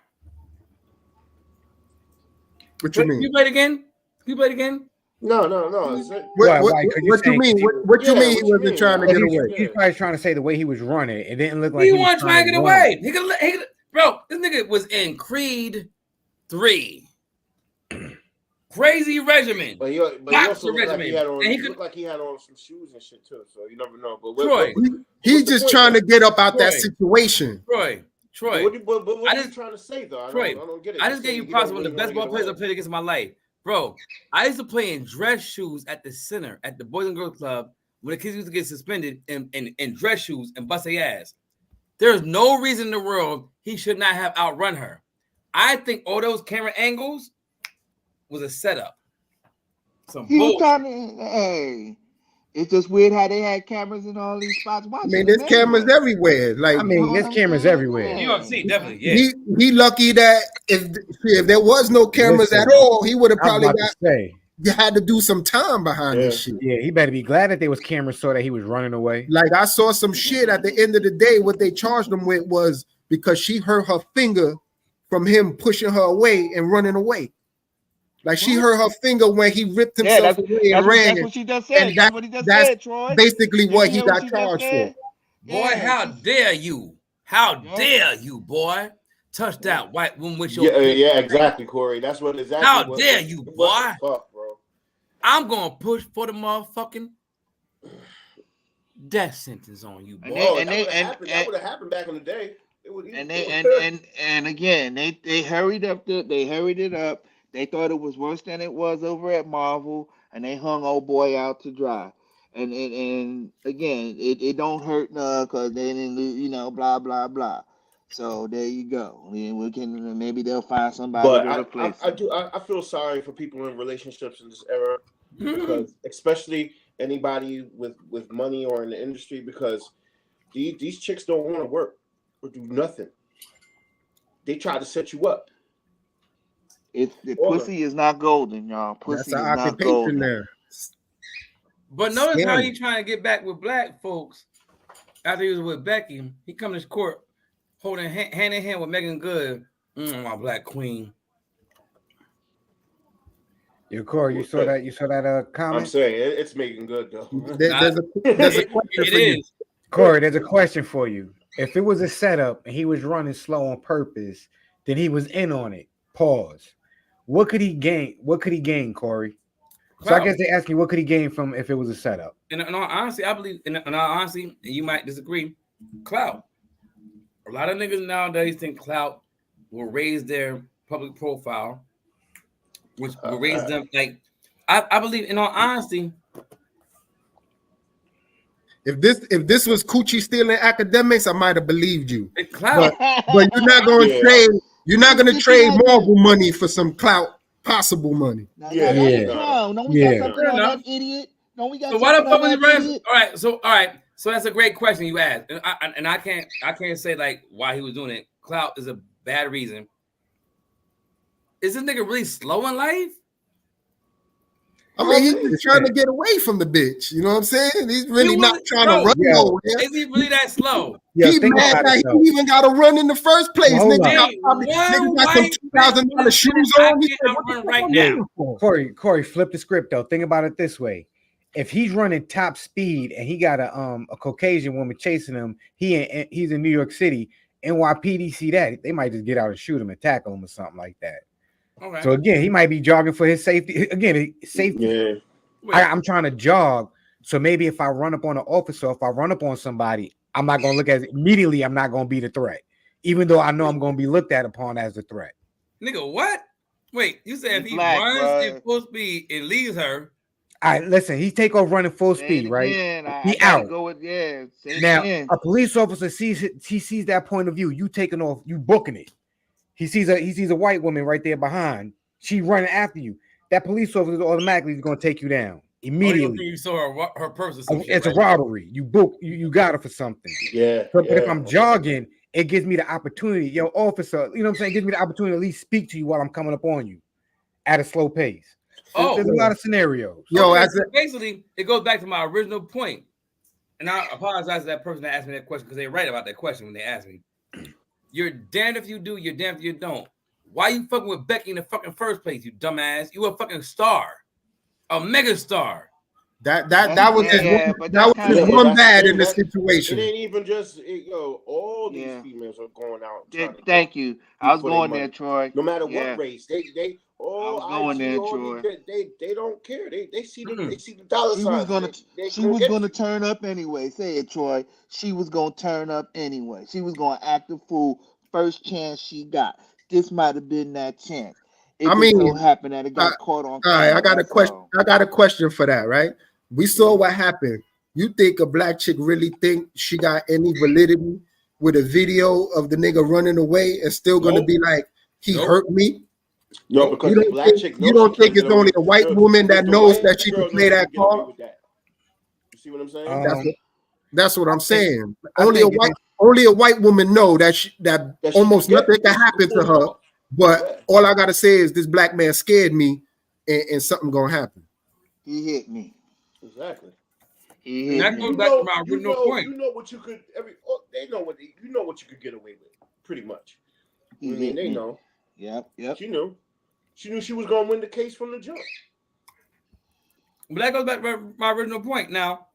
What you mean? Can you play it again? No. What you mean? What you mean he wasn't trying to get away? He's probably trying to say the way he was running, it didn't look like He he was wasn't trying to get run. away. Bro, this nigga was in Creed 3. Crazy regimen. But he also looked like he had on, looked like he had on some shoes and shit too. So you never know. But Troy, he's just trying to get up out that situation. Troy. But what are you trying to say though? I don't get it. I just gave you props one of the best ball players I played against in my life. Bro, I used to play in dress shoes at the center at the Boys and Girls Club when the kids used to get suspended in dress shoes and bust their ass. There's no reason in the world he should not have outrun her. I think all those camera angles was a setup. Hey, it's just weird how they had cameras in all these spots watching. I mean, there's cameras everywhere. Like, there's cameras everywhere. New York City, definitely. Yeah. He lucky that if there was no cameras at all, he would have probably had to do some time behind this shit. Yeah, he better be glad that there was cameras so that he was running away. Like, I saw some shit at the end of the day. What they charged him with was because she hurt her finger from him pushing her away and running away. Like, she hurt her finger when he ripped himself away and ran. That's what she just said. That's what he just said, Troy. Basically what he got charged for. Boy, how dare you? How dare you, boy? Touch that white woman with your yeah, exactly, Corey. That's what exactly. How dare you, boy? Fuck, bro. I'm gonna push for the motherfucking death sentence on you, boy. That would have happened back in the day. And again, they hurried it up. They thought it was worse than it was over at Marvel, and they hung old boy out to dry. And again, it don't hurt because they didn't, blah blah blah. So there you go. Maybe they'll find somebody to replace. I feel sorry for people in relationships in this era, because especially anybody with money or in the industry, because these chicks don't want to work or do nothing. They try to set you up. The pussy is not golden, y'all. Pussy is not golden. There. But notice how he trying to get back with black folks after he was with Becky. He come to this court holding hand in hand with Megan Good, my black queen. Yo, Corey, you saw that comment? I'm saying it's Megan Good though. There's a question for you. Corey, there's a question for you. If it was a setup and he was running slow on purpose, then he was in on it. Pause. What could he gain? What could he gain, Corey? So I guess they're asking what could he gain from if it was a setup. And in all honesty, I believe, in all honesty, and you might disagree, clout. A lot of niggas nowadays think clout will raise their public profile, which will raise them. Like, I believe, in all honesty, if this was coochie stealing academics, I might have believed you. Clout. But you're not going to trade. You're not going to trade Marvel money for some clout, possible money. No, we got something on that idiot. No, we got. So why the fuck was he running? All right. So that's a great question you asked, and I can't say like why he was doing it. Clout is a bad reason. Is this nigga really slow in life? I mean, he's just trying to get away from the bitch. You know what I'm saying? He's really not trying to run nowhere. Is he really that slow? He mad that he even got to run in the first place. Nigga got some $2,000 shoes on. He said, run right now. Corey, flip the script though. Think about it this way: if he's running top speed and he got a Caucasian woman chasing him, he's in New York City. NYPD see that, they might just get out and shoot him and tackle him or something like that. Okay. So again, he might be jogging for his safety. Again, safety. Yeah. I'm trying to jog. So maybe if I run up on an officer, if I run up on somebody, I'm not gonna look at it immediately. I'm not gonna be the threat, even though I know I'm gonna be looked at upon as a threat. Nigga, what? Wait, you said if he runs in full speed and leaves her. All right, listen, he take off running full speed, right? He out. Now, a police officer sees that point of view. You taking off, you booking it. He sees a white woman right there behind. She running after you. That police officer automatically is going to take you down immediately. You saw her purse. It's a robbery. You got her for something. Yeah. But if I'm jogging, it gives me the opportunity. Yo, officer, you know what I'm saying? It gives me the opportunity to at least speak to you while I'm coming up on you at a slow pace. There's a lot of scenarios. Basically, it goes back to my original point. And I apologize to that person that asked me that question because they're right about that question when they asked me. You're damned if you do, you're damned if you don't. Why you fucking with Becky in the fucking first place, you dumbass? You a fucking star. a megastar. That was his yeah, one, but that was that's his kinda- one that's the bad thing, in the that- situation. It ain't even just all these Yeah. females are going out. Yeah, Trying to thank you. I was for their going there, money. Troy. No matter Yeah. what race, they all I was going IG, there, all Troy. they don't care. They see the dollar She was signs. gonna They she was get gonna you. turn up anyway. Say it, Troy. She was gonna turn up anyway. She was gonna act a fool first chance she got. This might have been that chance. It I just mean, so happened that it got caught on all camera. right, I got a that's question. all. I got a question for that, right? We saw what happened. You think a black chick really think she got any validity with a video of the nigga running away and still gonna Nope. be like, he Nope. hurt me? No, because You the don't black think, chick you knows she don't think can't it's get away only a white woman that the knows white that she girl can play knows that she can get away card? with that. You see what I'm saying? That's what I'm saying. I Only think a white woman know that that That she almost can get- nothing can that she happen can to pull it her. off. But Yeah. all I gotta say is this black man scared me, and something gonna happen. He hit me. Exactly. He And hit that me. goes back to my original point. You know what you could they know what you know what you could get away with, pretty much. He I mean, hit they me. know. Yep. She knew she was gonna win the case from the jump. But that goes back to my original point. Now,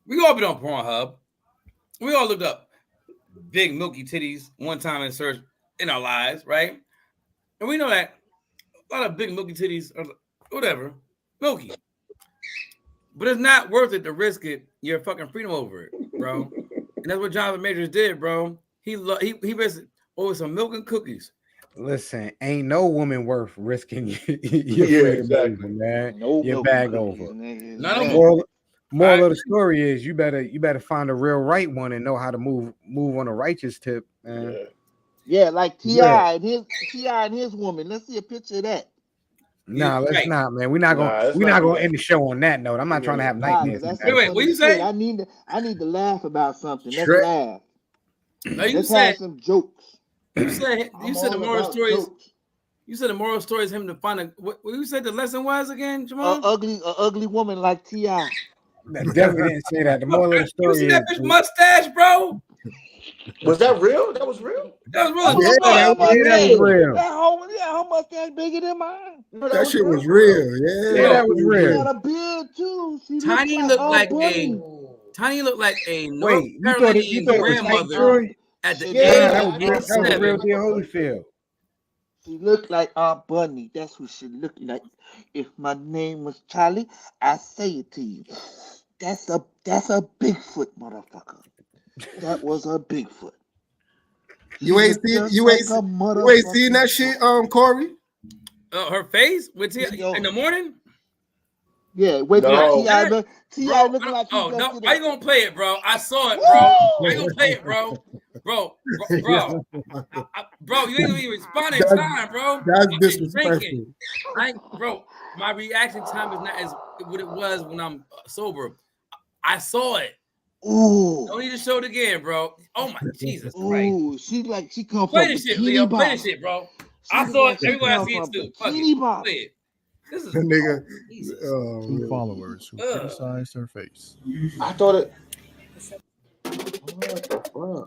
we all been on Pornhub. We all looked up big milky titties one time in search in our lives, right? And we know that a lot of big milky titties are whatever, milky. But it's not worth it to risk it, your fucking freedom over it, bro. And that's what Jonathan Majors did, bro. He risked it over some milk and cookies. Listen, ain't no woman worth risking your freedom over, man. No your milk bag and over. cookies, niggas, Not man. over. Moral of the story is you better find a real right one and know how to move on a righteous tip, man. Yeah, like Yeah. T.I. and his woman. Let's see a picture of that. Nah, let's Right. not, man. We're not let's gonna not do end the show on that note. I'm not trying to have Nah, 'cause nightmares. that's about some it. Wait, what funny you shit. say? I need to laugh about something. Let's Shrek. laugh. No, you Let's said have some jokes. you said I'm the all moral about stories. jokes. You said the moral story is him to find a what you said the lesson was again, Jamal? A ugly woman like T.I. That definitely didn't say that. The moral of the You story see is that bitch mustache, bro? Was that real? That was real? That was That really was that was real. That mustache bigger than mine. No, That shit was real. Yeah, Yeah, that was She real. got a beard too. She Tiny looks like Tiny looked like a North Wait, you thought it Carolinian was fake, grandmother Troy? at the Nah, age that of was the 87. real deal Holyfield. She looked like Aunt Bunny. That's who she looked like. If my name was Charlie, I say it to you. That's a Bigfoot, motherfucker. That was a Bigfoot. you ain't seen that shit, Corey. Her face with in the morning. Yeah, wait till T.I. looking like he no, just why you gonna play it, bro? I saw it, bro. Why you gonna play it, bro? Bro, you ain't even responding in time, bro. That's I'm disrespectful. drinking. Bro, my reaction time is not as what it was when I'm sober. I saw it. Ooh. Don't need to show it again, bro. Oh my Jesus Christ. Ooh, she come Play from this shit, bikini Leo. bottom. Play this shit, bro. She I look saw like it. she Everyone else come see it from too. Fuck bikini it. bottom. Play it. This is nigga. Two followers who criticized her face. I thought it.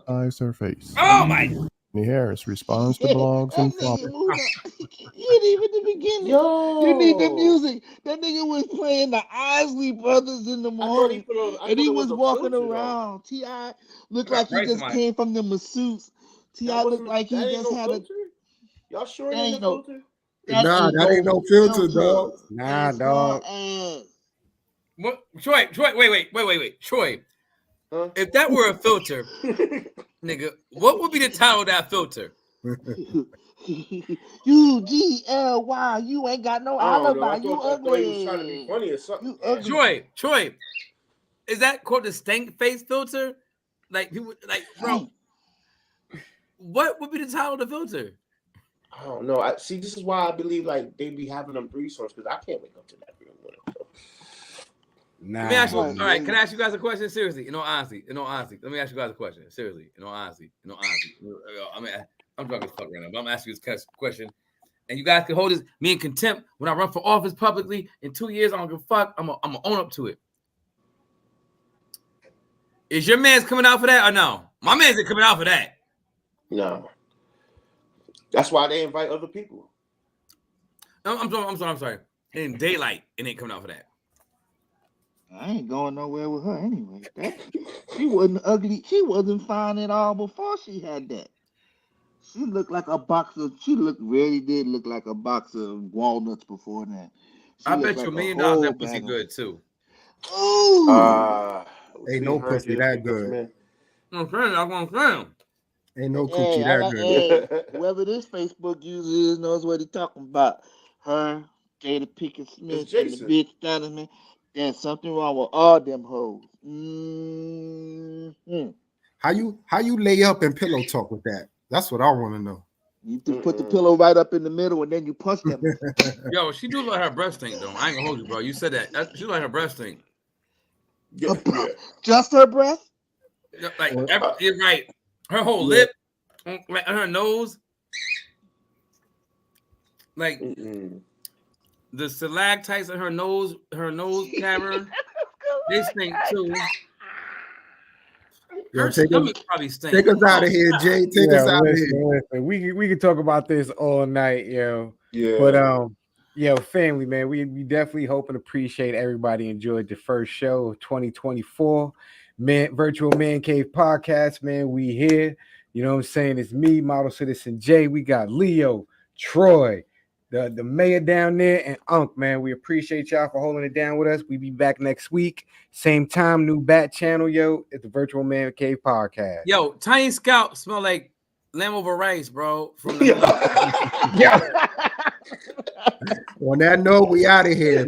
Eyes her face. Oh my! Anthony Harris responds to blogs and followers. You didn't even the beginning. You need the music. That nigga was playing the Isley Brothers in the morning, and he was walking around. T.I. looked like he just came from the masseuse. T.I. looked like he just had a. Y'all sure it ain't no filter? Nah, that ain't no filter, dog. Nah, dog. What, Troy? Wait. Troy, if that were a filter, nigga, what would be the title of that filter? UGLY, you ain't got no alibi. You ugly. I thought he was trying to be funny or something. Troy, is that called the stank face filter? Like people, like bro, what would be the title of the filter? I don't know. I see. This is why I believe like they be having them threesomes because I can't wake up to that real morning. Nah. Let me ask you. All right, can I ask you guys a question? Seriously, in all honesty. Let me ask you guys a question. Seriously, in all honesty. I mean, I'm drunk as fuck right now, but I'm asking you this question, and you guys can hold this me in contempt when I run for office publicly in 2 years. I don't give a fuck. I'm gonna own up to it. Is your man's coming out for that or no? My man's ain't coming out for that. No. That's why they invite other people. I'm sorry. In daylight, it ain't coming out for that. I ain't going nowhere with her anyway. She wasn't ugly. She wasn't fine at all before she had that. She looked like a box of. She really did look like a box of walnuts before that. I bet you $1 million that pussy good too. Ooh. Ain't no pussy that good. I'm saying. Ain't no coochie that good. Whoever this Facebook user is knows what he's talking about. Her, Jada Pinkett Smith, and the bitch Donovan. There's something wrong with all them hoes. Mm-hmm. How you lay up and pillow talk with that? That's what I want to know. You put the pillow right up in the middle and then you punch them. Yo, she do like her breast stink though. I ain't gonna hold you, bro. You said that. She like her breast stink. Just her breath? Like you're right. Her whole lip, like her nose, like the stalactites in her nose cavern, they stink too. Yo, Her stomach probably stinks. Take us out of here, Jay. Take us out of here. Listen, we can talk about this all night, yo. Yeah. But yo, family, man, we definitely hope and appreciate everybody enjoyed the first show of 2024. Virtual Man Cave podcast, man. We here. You know what I'm saying? It's me, Model Citizen Jay. We got Leo, Troy, the mayor down there, and Unc, man. We appreciate y'all for holding it down with us. We be back next week. Same time, new bat channel, yo. It's the Virtual Man Cave podcast. Yo, Tiny Scout smell like lamb over rice, bro. From the On that note, we out of here.